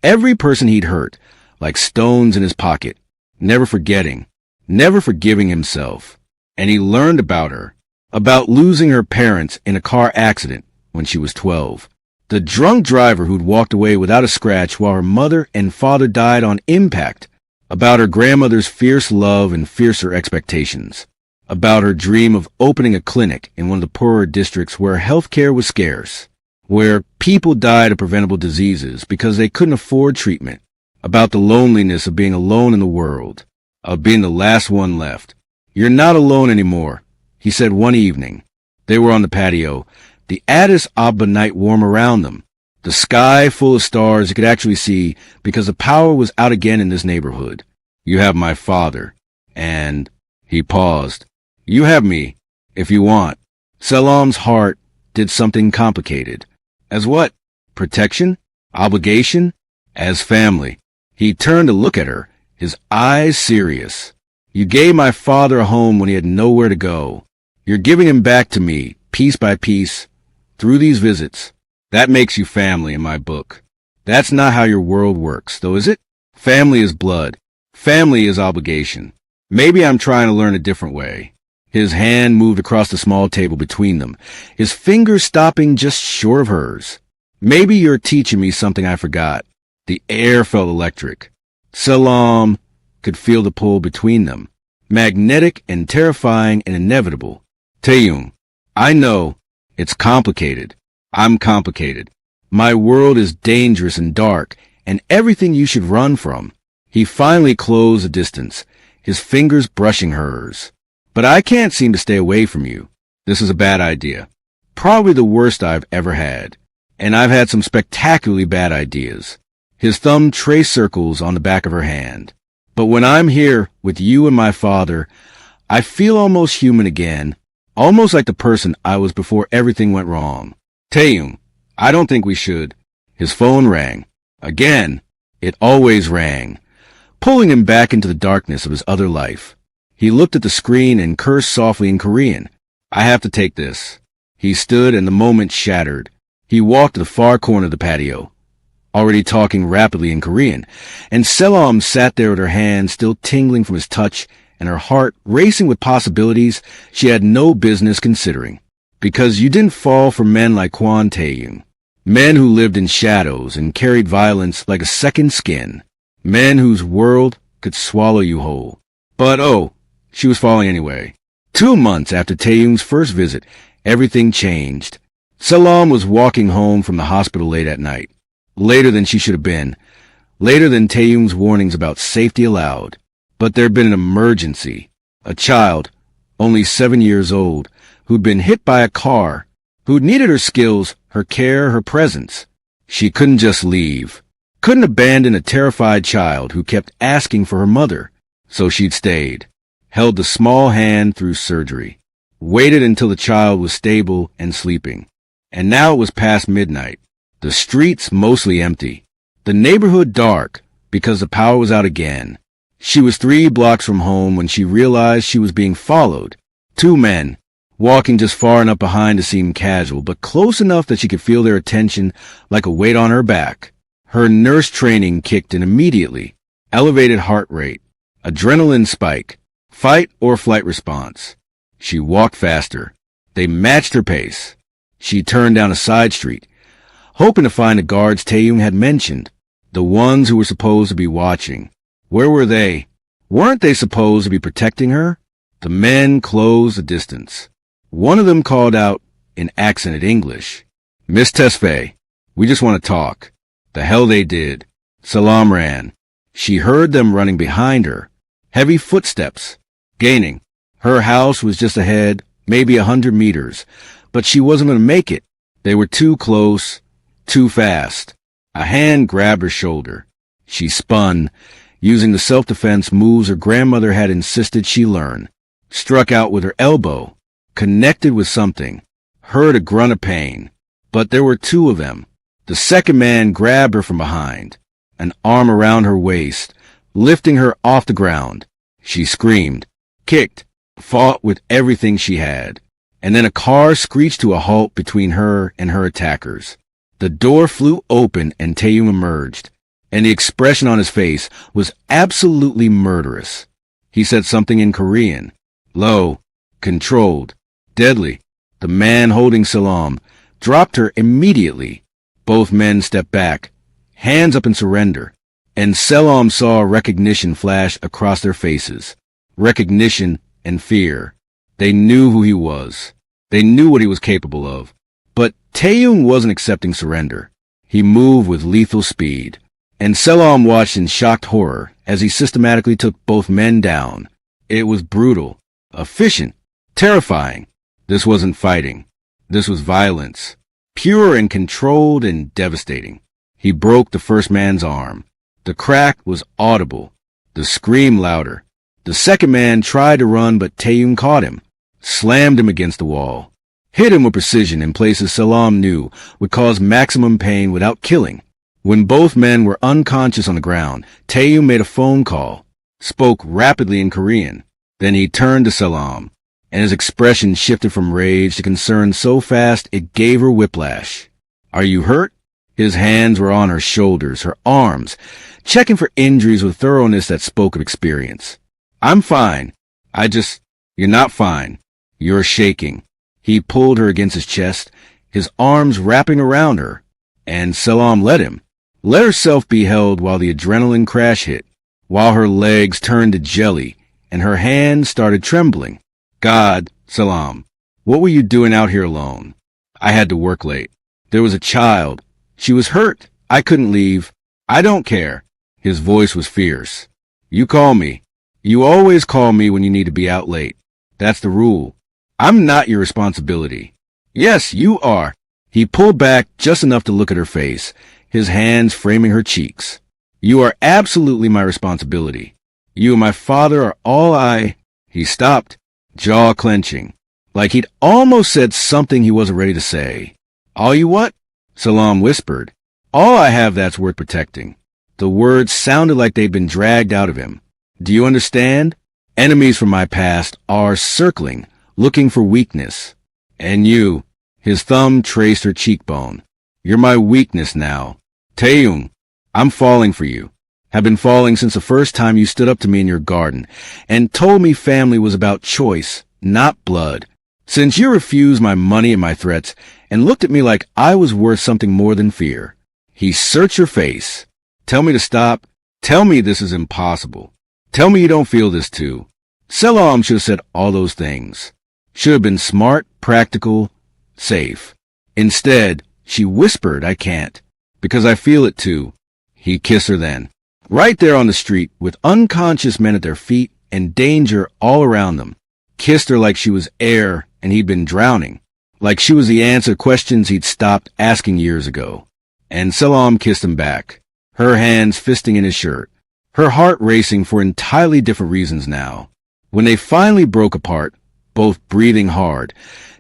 Speaker 2: every person he'd hurt, like stones in his pocket, never forgetting, never forgiving himself. And he learned about her, about losing her parents in a car accident when she was 12. The drunk driver who'd walked away without a scratch while her mother and father died on impact, about her grandmother's fierce love and fiercer expectations, about her dream of opening a clinic in one of the poorer districts where health care was scarce, where people died of preventable diseases because they couldn't afford treatment, about the loneliness of being alone in the world, of being the last one left. "You're not alone anymore," he said one evening. They were on the patio, the Addis Ababa night warm around them, the sky full of stars you could actually see because the power was out again in this neighborhood. "You have my father, and," he paused, "you have me, if you want." Selam's heart did something complicated. As what? Protection? Obligation? As family. He turned to look at her, his eyes serious. "You gave my father a home when he had nowhere to go. You're giving him back to me, piece by piece, through these visits. That makes you family in my book. That's not how your world works, though, is it? Family is blood. Family is obligation. Maybe I'm trying to learn a different way." His hand moved across the small table between them, his fingers stopping just short of hers. "Maybe you're teaching me something I forgot." The air felt electric. Selam could feel the pull between them, magnetic and terrifying and inevitable. "Taeyong, I know it's complicated. I'm complicated. My world is dangerous and dark, and everything you should run from." He finally closed the distance, his fingers brushing hers. "But I can't seem to stay away from you. This is a bad idea. Probably the worst I've ever had. And I've had some spectacularly bad ideas." His thumb traced circles on the back of her hand. "But when I'm here with you and my father, I feel almost human again, almost like the person I was before everything went wrong. Taeyong, I don't think we should." His phone rang. Again, it always rang, pulling him back into the darkness of his other life. He looked at the screen and cursed softly in Korean. "I have to take this." He stood and the moment shattered. He walked to the far corner of the patio, already talking rapidly in Korean, and Selam sat there with her hand still tingling from his touch and her heart racing with possibilities she had no business considering. "Because you didn't fall for men like Kwon Taeyong, men who lived in shadows and carried violence like a second skin, men whose world could swallow you whole." But oh, she was falling anyway. 2 months after Taeyong's first visit, everything changed. Selam was walking home from the hospital late at night. Later than she should have been. Later than Taeyong's warnings about safety allowed. But there'd been an emergency. A child, only 7 years old, who'd been hit by a car, who'd needed her skills, her care, her presence. She couldn't just leave. Couldn't abandon a terrified child who kept asking for her mother. So she'd stayed. Held the small hand through surgery. Waited until the child was stable and sleeping. And now it was past midnight. The streets mostly empty. The neighborhood dark because the power was out again. She was 3 blocks from home when she realized she was being followed. 2 men, walking just far enough behind to seem casual, but close enough that she could feel their attention like a weight on her back. Her nurse training kicked in immediately. Elevated heart rate. Adrenaline spike. Fight or flight response. She walked faster. They matched her pace. She turned down a side street, hoping to find the guards Taeyong had mentioned, the ones who were supposed to be watching. Where were they? Weren't they supposed to be protecting her? The men closed the distance. One of them called out in accented English, "Miss Tesfaye, we just want to talk." The hell they did. Selam ran. She heard them running behind her. Heavy footsteps. Gaining. Her house was just ahead, maybe 100 meters, but she wasn't going to make it. They were too close, too fast. A hand grabbed her shoulder. She spun, using the self-defense moves her grandmother had insisted she learn. Struck out with her elbow, connected with something, heard a grunt of pain. But there were two of them. The second man grabbed her from behind, an arm around her waist, lifting her off the ground. She screamed, kicked, fought with everything she had. And then a car screeched to a halt between her and her attackers. The door flew open and Taeyong emerged, and the expression on his face was absolutely murderous. He said something in Korean. Low, controlled, deadly. The man holding Selam dropped her immediately. Both men stepped back, hands up in surrender, and Selam saw recognition flash across their faces. Recognition and fear. They knew who he was. They knew what he was capable of. But Taeyong wasn't accepting surrender. He moved with lethal speed, and Selam watched in shocked horror as he systematically took both men down. It was brutal, efficient, terrifying. This wasn't fighting. This was violence. Pure and controlled and devastating. He broke the first man's arm. The crack was audible. The scream louder. The second man tried to run, but Taeyong caught him, slammed him against the wall, hit him with precision in places Selam knew would cause maximum pain without killing. When both men were unconscious on the ground, Taeyong made a phone call, spoke rapidly in Korean. Then he turned to Selam, and his expression shifted from rage to concern so fast it gave her whiplash. Are you hurt? His hands were on her shoulders, her arms, checking for injuries with thoroughness that spoke of experience. I'm fine. You're not fine. You're shaking. He pulled her against his chest, his arms wrapping around her, and Selam let herself be held while the adrenaline crash hit, while her legs turned to jelly and her hands started trembling. God, Selam, what were you doing out here alone? I had to work late. There was a child. She was hurt. I couldn't leave. I don't care. His voice was fierce. You call me. You always call me when you need to be out late. That's the rule. I'm not your responsibility. Yes, you are. He pulled back just enough to look at her face, his hands framing her cheeks. You are absolutely my responsibility. You and my father are all I... He stopped, jaw clenching, like he'd almost said something he wasn't ready to say. All you what? Selam whispered. All I have that's worth protecting. The words sounded like they'd been dragged out of him. Do you understand? Enemies from my past are circling, looking for weakness. And you, his thumb traced her cheekbone. You're my weakness now. Taeyong, I'm falling for you. Have been falling since the first time you stood up to me in your garden and told me family was about choice, not blood. Since you refused my money and my threats and looked at me like I was worth something more than fear. He searched her face. Tell me to stop. Tell me this is impossible. Tell me you don't feel this too. Selam should have said all those things. Should have been smart, practical, safe. Instead, she whispered, I can't, because I feel it too. He kissed her then. Right there on the street, with unconscious men at their feet and danger all around them. Kissed her like she was air and he'd been drowning. Like she was the answer to questions he'd stopped asking years ago. And Selam kissed him back, her hands fisting in his shirt, her heart racing for entirely different reasons now. When they finally broke apart, both breathing hard,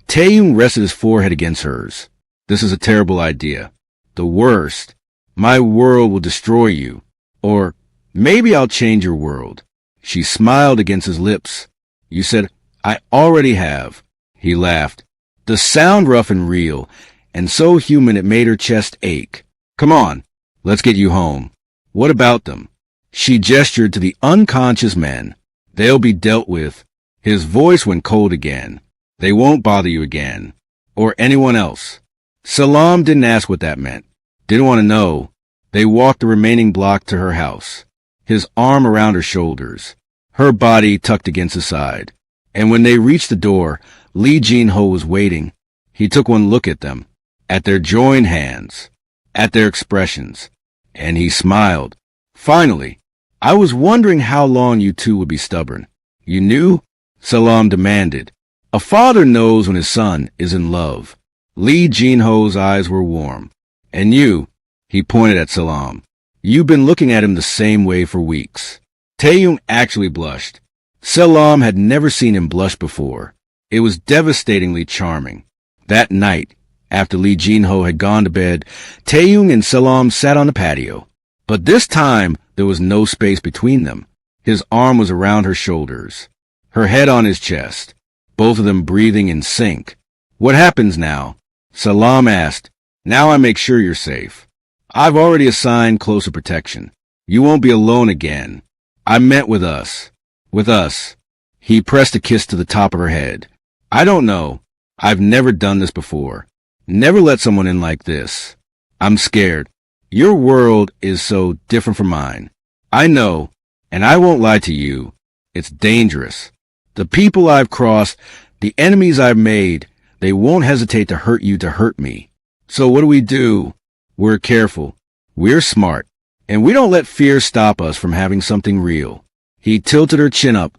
Speaker 2: Taeyong rested his forehead against hers. This is a terrible idea. The worst. My world will destroy you. Or maybe I'll change your world. She smiled against his lips. You said, I already have. He laughed. The sound rough and real, and so human it made her chest ache. Come on, let's get you home. What about them? She gestured to the unconscious men. They'll be dealt with. His voice went cold again. They won't bother you again. Or anyone else. Selam didn't ask what that meant. Didn't want to know. They walked the remaining block to her house, his arm around her shoulders, her body tucked against his side. And when they reached the door, Lee Jin-Ho was waiting. He took one look at them, at their joined hands, at their expressions, and he smiled. Finally, I was wondering how long you two would be stubborn. You knew? Selam demanded. A father knows when his son is in love. Lee Jin-Ho's eyes were warm. And you, he pointed at Selam. You've been looking at him the same way for weeks. Taeyong actually blushed. Selam had never seen him blush before. It was devastatingly charming. That night, after Lee Jin-Ho had gone to bed, Taeyong and Selam sat on the patio. But this time, there was no space between them. His arm was around her shoulders, her head on his chest, both of them breathing in sync. What happens now? Selam asked. Now I make sure you're safe. I've already assigned closer protection. You won't be alone again. I meant with us. With us. He pressed a kiss to the top of her head. I don't know. I've never done this before. Never let someone in like this. I'm scared. Your world is so different from mine. I know, and I won't lie to you. It's dangerous. The people I've crossed, the enemies I've made, they won't hesitate to hurt you to hurt me. So what do? We're careful. We're smart. And we don't let fear stop us from having something real. He tilted her chin up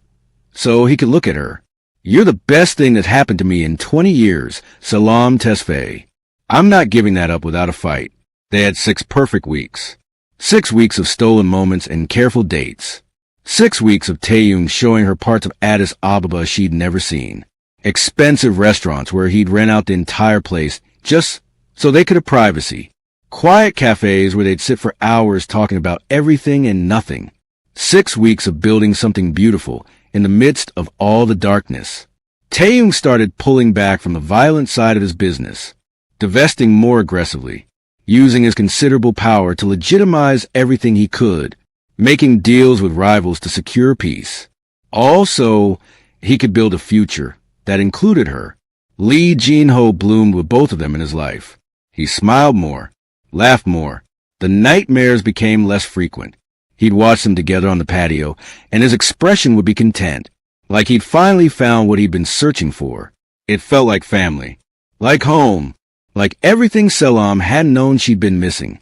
Speaker 2: so he could look at her. You're the best thing that happened to me in 20 years, Selam Tesfaye. I'm not giving that up without a fight. They had 6 perfect weeks. 6 weeks of stolen moments and careful dates. 6 weeks of Taeyong showing her parts of Addis Ababa she'd never seen. Expensive restaurants where he'd rent out the entire place just so they could have privacy. Quiet cafes where they'd sit for hours talking about everything and nothing. 6 weeks of building something beautiful in the midst of all the darkness. Taeyong started pulling back from the violent side of his business, divesting more aggressively, using his considerable power to legitimize everything he could, making deals with rivals to secure peace. Also, he could build a future that included her. Lee Jin-Ho bloomed with both of them in his life. He smiled more, laughed more. The nightmares became less frequent. He'd watch them together on the patio, and his expression would be content, like he'd finally found what he'd been searching for. It felt like family, like home, like everything Selam hadn't known she'd been missing.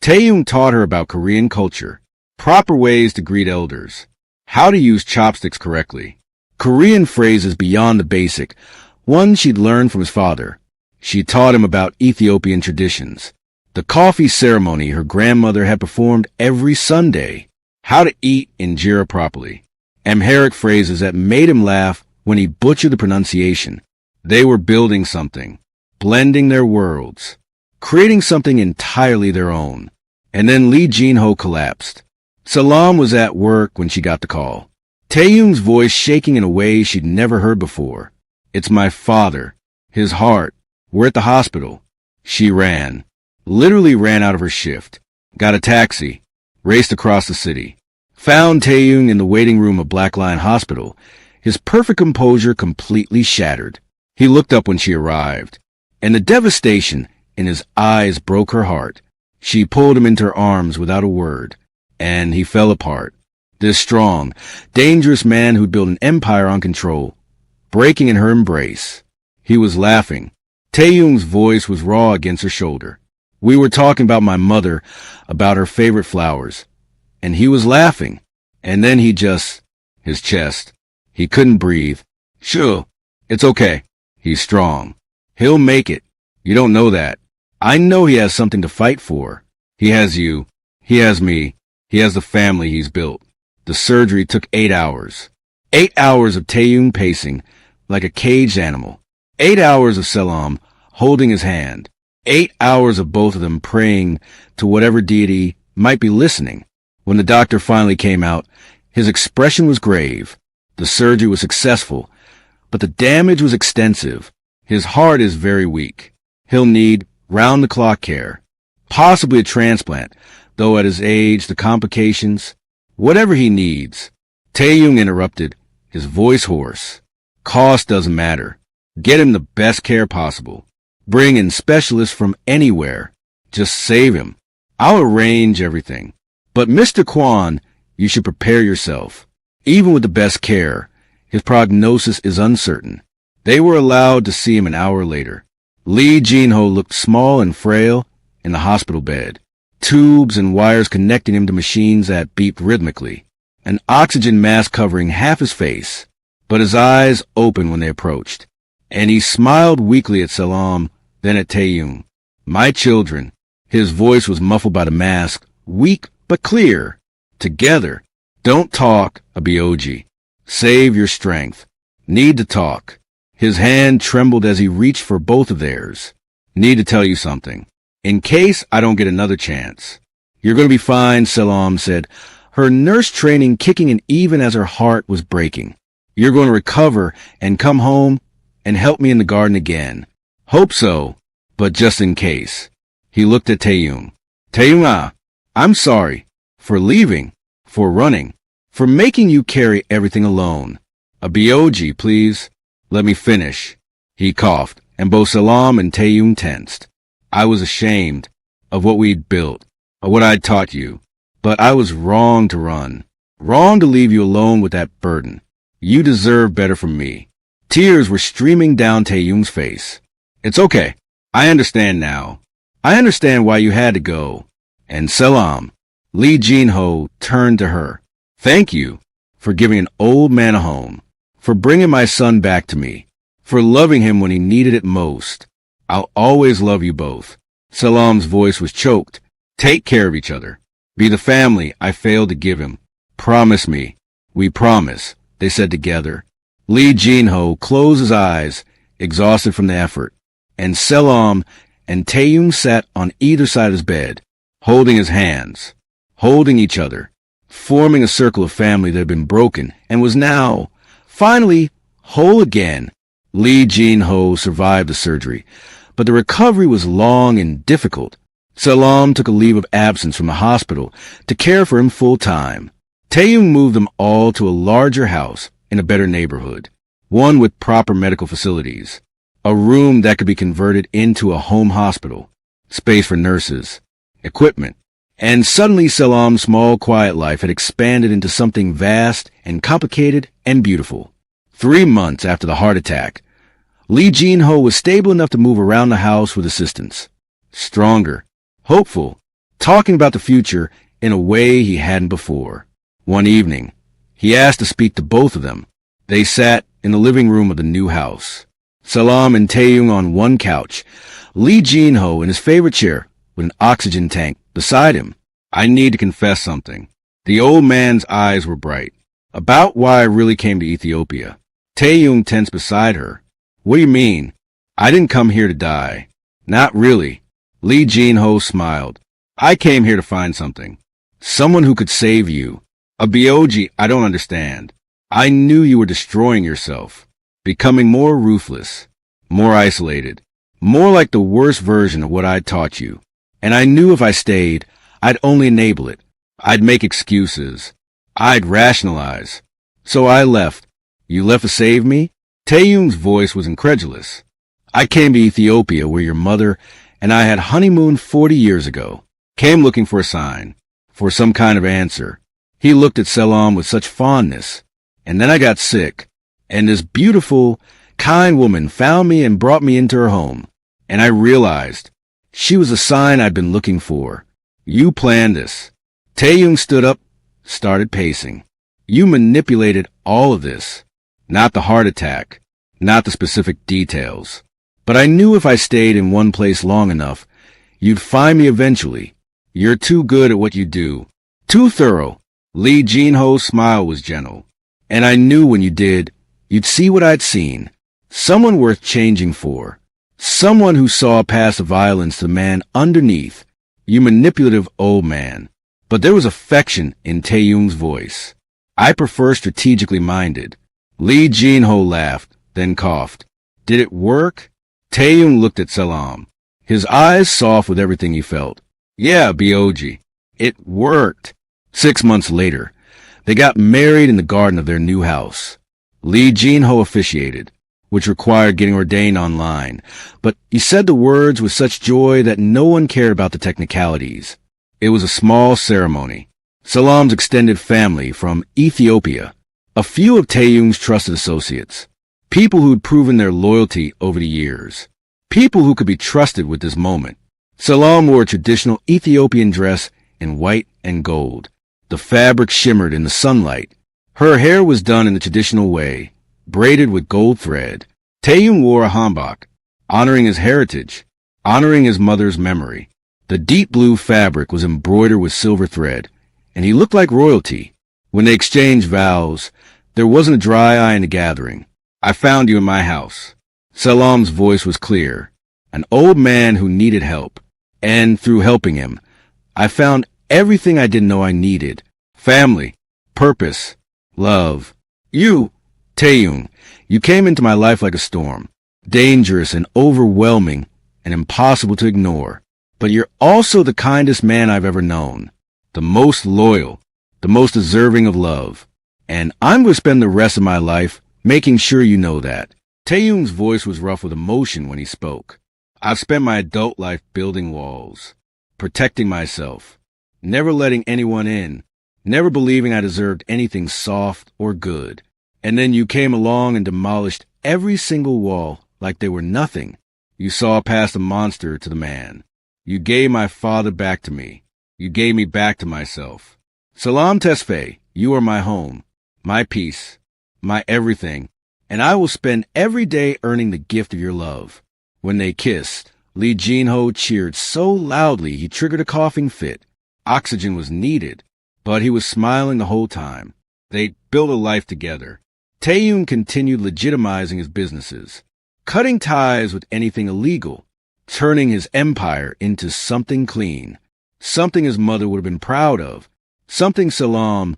Speaker 2: Taeyong taught her about Korean culture, proper ways to greet elders, how to use chopsticks correctly, Korean phrases beyond the basic, ones she'd learned from his father. She taught him about Ethiopian traditions, the coffee ceremony her grandmother had performed every Sunday, how to eat injera properly, Amharic phrases that made him laugh when he butchered the pronunciation. They were building something, blending their worlds, creating something entirely their own. And then Lee Jin-Ho collapsed. Selam was at work when she got the call, Taeyong's voice shaking in a way she'd never heard before. It's my father. His heart. We're at the hospital. She ran. Literally ran out of her shift. Got a taxi. Raced across the city. Found Taeyong in the waiting room of Black Lion Hospital, his perfect composure completely shattered. He looked up when she arrived, and the devastation in his eyes broke her heart. She pulled him into her arms without a word, and he fell apart. This strong, dangerous man who'd built an empire on control, breaking in her embrace. He was laughing. Taeyong's voice was raw against her shoulder. We were talking about my mother, about her favorite flowers. And he was laughing. And then his chest. He couldn't breathe. Sure, it's okay. He's strong. He'll make it. You don't know that. I know he has something to fight for. He has you. He has me. He has the family he's built. The surgery took 8 hours. 8 hours of Taeyong pacing like a caged animal. 8 hours of Selam holding his hand. 8 hours of both of them praying to whatever deity might be listening. When the doctor finally came out, his expression was grave. The surgery was successful, but the damage was extensive. His heart is very weak. He'll need round-the-clock care, possibly a transplant, though at his age, the complications, whatever he needs. Taeyong interrupted, his voice hoarse. Cost doesn't matter. Get him the best care possible. Bring in specialists from anywhere. Just save him. I'll arrange everything. But Mr. Kwan, you should prepare yourself. Even with the best care, his prognosis is uncertain. They were allowed to see him an hour later. Lee Jin-Ho looked small and frail in the hospital bed. Tubes and wires connecting him to machines that beeped rhythmically. An oxygen mask covering half his face. but his eyes opened when they approached, and he smiled weakly at Selam, then at Taeyong. My children. His voice was muffled by the mask, weak but clear. Together. Don't talk, Abioji. Save your strength. Need to talk. His hand trembled as he reached for both of theirs. Need to tell you something. In case I don't get another chance. You're going to be fine, Selam said, her nurse training kicking in even as her heart was breaking. You're going to recover and come home and help me in the garden again. Hope so, but just in case. He looked at Taeyong. Taeyong, I'm sorry. For leaving. For running. For making you carry everything alone. Abioji, please. Let me finish. He coughed, and both Selam and Taeyong tensed. I was ashamed of what we'd built, of what I'd taught you. But I was wrong to run. Wrong to leave you alone with that burden. You deserve better from me. Tears were streaming down Taeyong's face. It's okay. I understand now. I understand why you had to go. And Selam, Lee Jin-Ho turned to her. Thank you for giving an old man a home, for bringing my son back to me, for loving him when he needed it most. I'll always love you both. Selam's voice was choked. Take care of each other. Be the family I failed to give him. Promise me. We promise, they said together. Lee Jin-Ho closed his eyes, exhausted from the effort, and Selam and Taeyong sat on either side of his bed, holding his hands, holding each other, forming a circle of family that had been broken and was now, finally, whole again. Lee Jin-Ho survived the surgery, but the recovery was long and difficult. Selam took a leave of absence from the hospital to care for him full-time. Taeyong moved them all to a larger house in a better neighborhood, one with proper medical facilities, a room that could be converted into a home hospital, space for nurses, equipment, and suddenly Selam's small, quiet life had expanded into something vast and complicated and beautiful. 3 months after the heart attack, Lee Jin-Ho was stable enough to move around the house with assistance, stronger, hopeful, talking about the future in a way he hadn't before. One evening, he asked to speak to both of them. They sat in the living room of the new house. Selam and Taeyong on one couch, Lee Jin-Ho in his favorite chair with an oxygen tank beside him. I need to confess something. The old man's eyes were bright. About why I really came to Ethiopia. Taeyong tensed beside her. What do you mean? I didn't come here to die. Not really. Lee Jin-Ho smiled. I came here to find something. Someone who could save you. Abioji, I don't understand. I knew you were destroying yourself, becoming more ruthless, more isolated, more like the worst version of what I'd taught you. And I knew if I stayed, I'd only enable it. I'd make excuses. I'd rationalize. So I left. You left to save me? Taeyong's voice was incredulous. I came to Ethiopia where your mother and I had honeymooned 40 years ago. Came looking for a sign, for some kind of answer. He looked at Selam with such fondness. And then I got sick. And this beautiful, kind woman found me and brought me into her home. And I realized she was a sign I'd been looking for. You planned this. Taeyong stood up, started pacing. You manipulated all of this. Not the heart attack, not the specific details. But I knew if I stayed in one place long enough, you'd find me eventually. You're too good at what you do. Too thorough. Lee Jin-Ho's smile was gentle. And I knew when you did, you'd see what I'd seen. Someone worth changing for. Someone who saw past the violence to the man underneath. You manipulative old man. But there was affection in Taeyong's voice. I prefer strategically minded. Lee Jin-Ho laughed, then coughed. Did it work? Taeyong looked at Selam, his eyes soft with everything he felt. Yeah, Bioji. It worked. 6 months later, they got married in the garden of their new house. Lee Jin-Ho officiated, which required getting ordained online, but he said the words with such joy that no one cared about the technicalities. It was a small ceremony. Selam's extended family from Ethiopia, a few of Taeyong's trusted associates, people who'd proven their loyalty over the years, people who could be trusted with this moment. Selam wore a traditional Ethiopian dress in white and gold. The fabric shimmered in the sunlight. Her hair was done in the traditional way, braided with gold thread. Taeyong wore a hanbok, honoring his heritage, honoring his mother's memory. The deep blue fabric was embroidered with silver thread, and he looked like royalty. When they exchanged vows, there wasn't a dry eye in the gathering. I found you in my house. Selam's voice was clear. An old man who needed help. And through helping him, I found everything I didn't know I needed. Family, purpose, love. You, Taeyong, you came into my life like a storm. Dangerous and overwhelming and impossible to ignore. But you're also the kindest man I've ever known. The most loyal, the most deserving of love. And I'm going to spend the rest of my life making sure you know that. Taeyong's voice was rough with emotion when he spoke. I've spent my adult life building walls, protecting myself, never letting anyone in, never believing I deserved anything soft or good. And then you came along and demolished every single wall like they were nothing. You saw past the monster to the man. You gave my father back to me. You gave me back to myself. Selam Tesfaye, you are my home, my peace, my everything, and I will spend every day earning the gift of your love. When they kissed, Lee Jin-Ho cheered so loudly he triggered a coughing fit. Oxygen was needed, but he was smiling the whole time. They built a life together. Taeyong continued legitimizing his businesses, cutting ties with anything illegal, turning his empire into something clean, something his mother would have been proud of, something Selam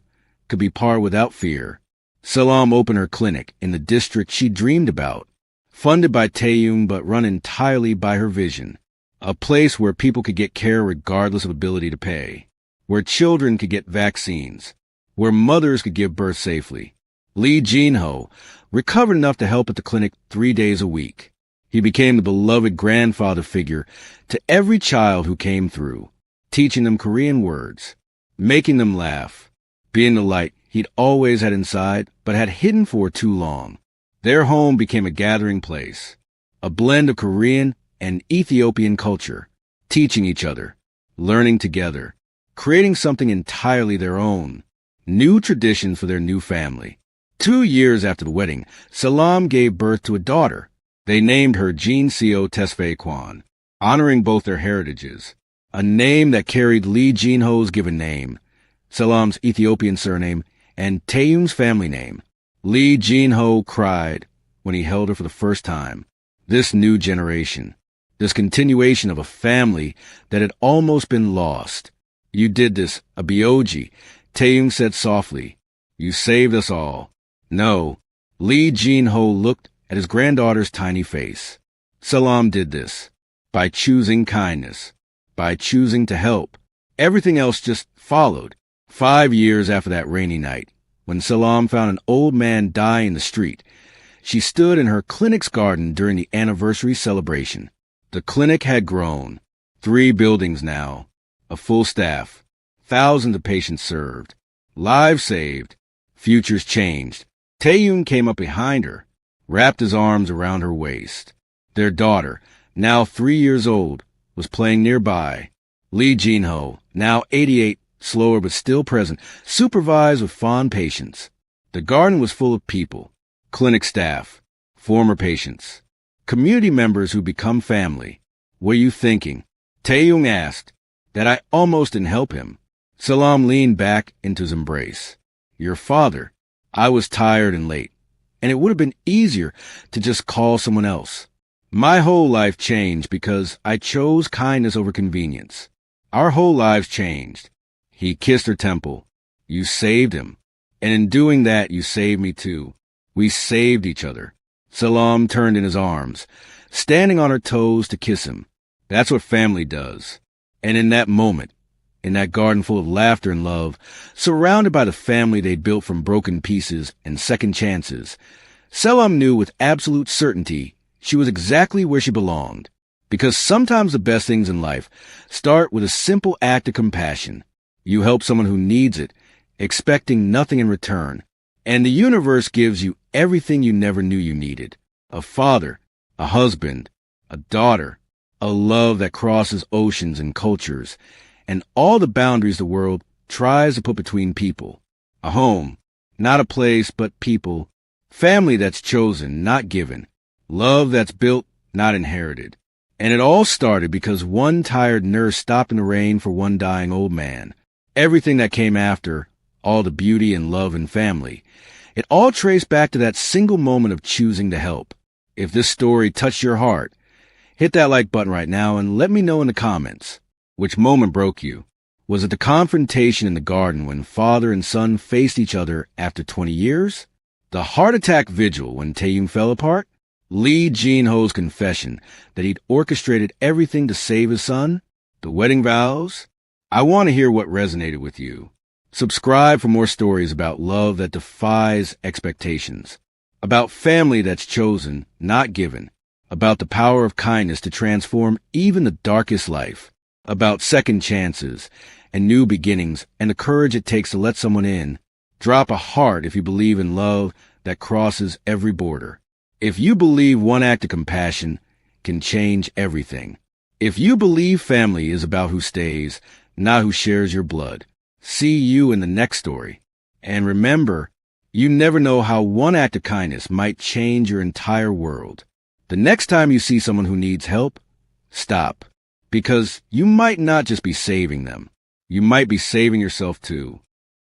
Speaker 2: could be part without fear. Selam opened her clinic in the district she dreamed about, funded by Taeyong but run entirely by her vision, a place where people could get care regardless of ability to pay, where children could get vaccines, where mothers could give birth safely. Lee Jin-Ho recovered enough to help at the clinic 3 days a week. He became the beloved grandfather figure to every child who came through, teaching them Korean words, making them laugh, being the light he'd always had inside but had hidden for too long. Their home became a gathering place, a blend of Korean and Ethiopian culture, teaching each other, learning together, creating something entirely their own, new traditions for their new family. 2 years after the wedding, Selam gave birth to a daughter. They named her Selam Tesfaye Kwan, honoring both their heritages, a name that carried Lee Jin-Ho's given name, Selam's Ethiopian surname, and Taeyong's family name. Lee Jin-Ho cried when he held her for the first time. This new generation, this continuation of a family that had almost been lost. You did this, Abioji, Taeyong said softly. You saved us all. No, Lee Jin-Ho looked at his granddaughter's tiny face. Selam did this by choosing kindness, by choosing to help. Everything else just followed. 5 years after that rainy night, when Selam found an old man dying in the street, she stood in her clinic's garden during the anniversary celebration. The clinic had grown. 3 buildings now, a full staff, thousands of patients served, lives saved, futures changed. Taeyong came up behind her, wrapped his arms around her waist. Their daughter, now 3 years old, was playing nearby. Lee Jin-Ho, now 88, slower but still present, supervised with fond patience. The garden was full of people, clinic staff, former patients, community members who become family. What are you thinking? Taeyong asked. That I almost didn't help him. Selam leaned back into his embrace. Your father. I was tired and late, and it would have been easier to just call someone else. My whole life changed because I chose kindness over convenience. Our whole lives changed. He kissed her temple. You saved him. And in doing that, you saved me too. We saved each other. Selam turned in his arms, standing on her toes to kiss him. That's what family does. And in that moment, in that garden full of laughter and love, surrounded by the family they'd built from broken pieces and second chances, Selam knew with absolute certainty she was exactly where she belonged. Because sometimes the best things in life start with a simple act of compassion. You help someone who needs it, expecting nothing in return, and the universe gives you everything you never knew you needed. A father, a husband, a daughter, a love that crosses oceans and cultures, and all the boundaries the world tries to put between people. A home, not a place, but people, Family that's chosen, not given. Love that's built, not inherited. And it all started because one tired nurse stopped in the rain for one dying old man. Everything that came after, all the beauty and love and family, it all traced back to that single moment of choosing to help. If this story touched your heart, hit that like button right now and let me know in the comments. Which moment broke you? Was it the confrontation in the garden when father and son faced each other after 20 years? The heart attack vigil when Taeyong fell apart? Lee Jin-Ho's confession that he'd orchestrated everything to save his son? The wedding vows? I want to hear what resonated with you. Subscribe for more stories about love that defies expectations, about family that's chosen, not given, about the power of kindness to transform even the darkest life, about second chances and new beginnings and the courage it takes to let someone in. Drop a heart if you believe in love that crosses every border. If you believe one act of compassion can change everything. If you believe family is about who stays, not who shares your blood. See you in the next story. And remember, you never know how one act of kindness might change your entire world. The next time you see someone who needs help, stop. Because you might not just be saving them. You might be saving yourself too.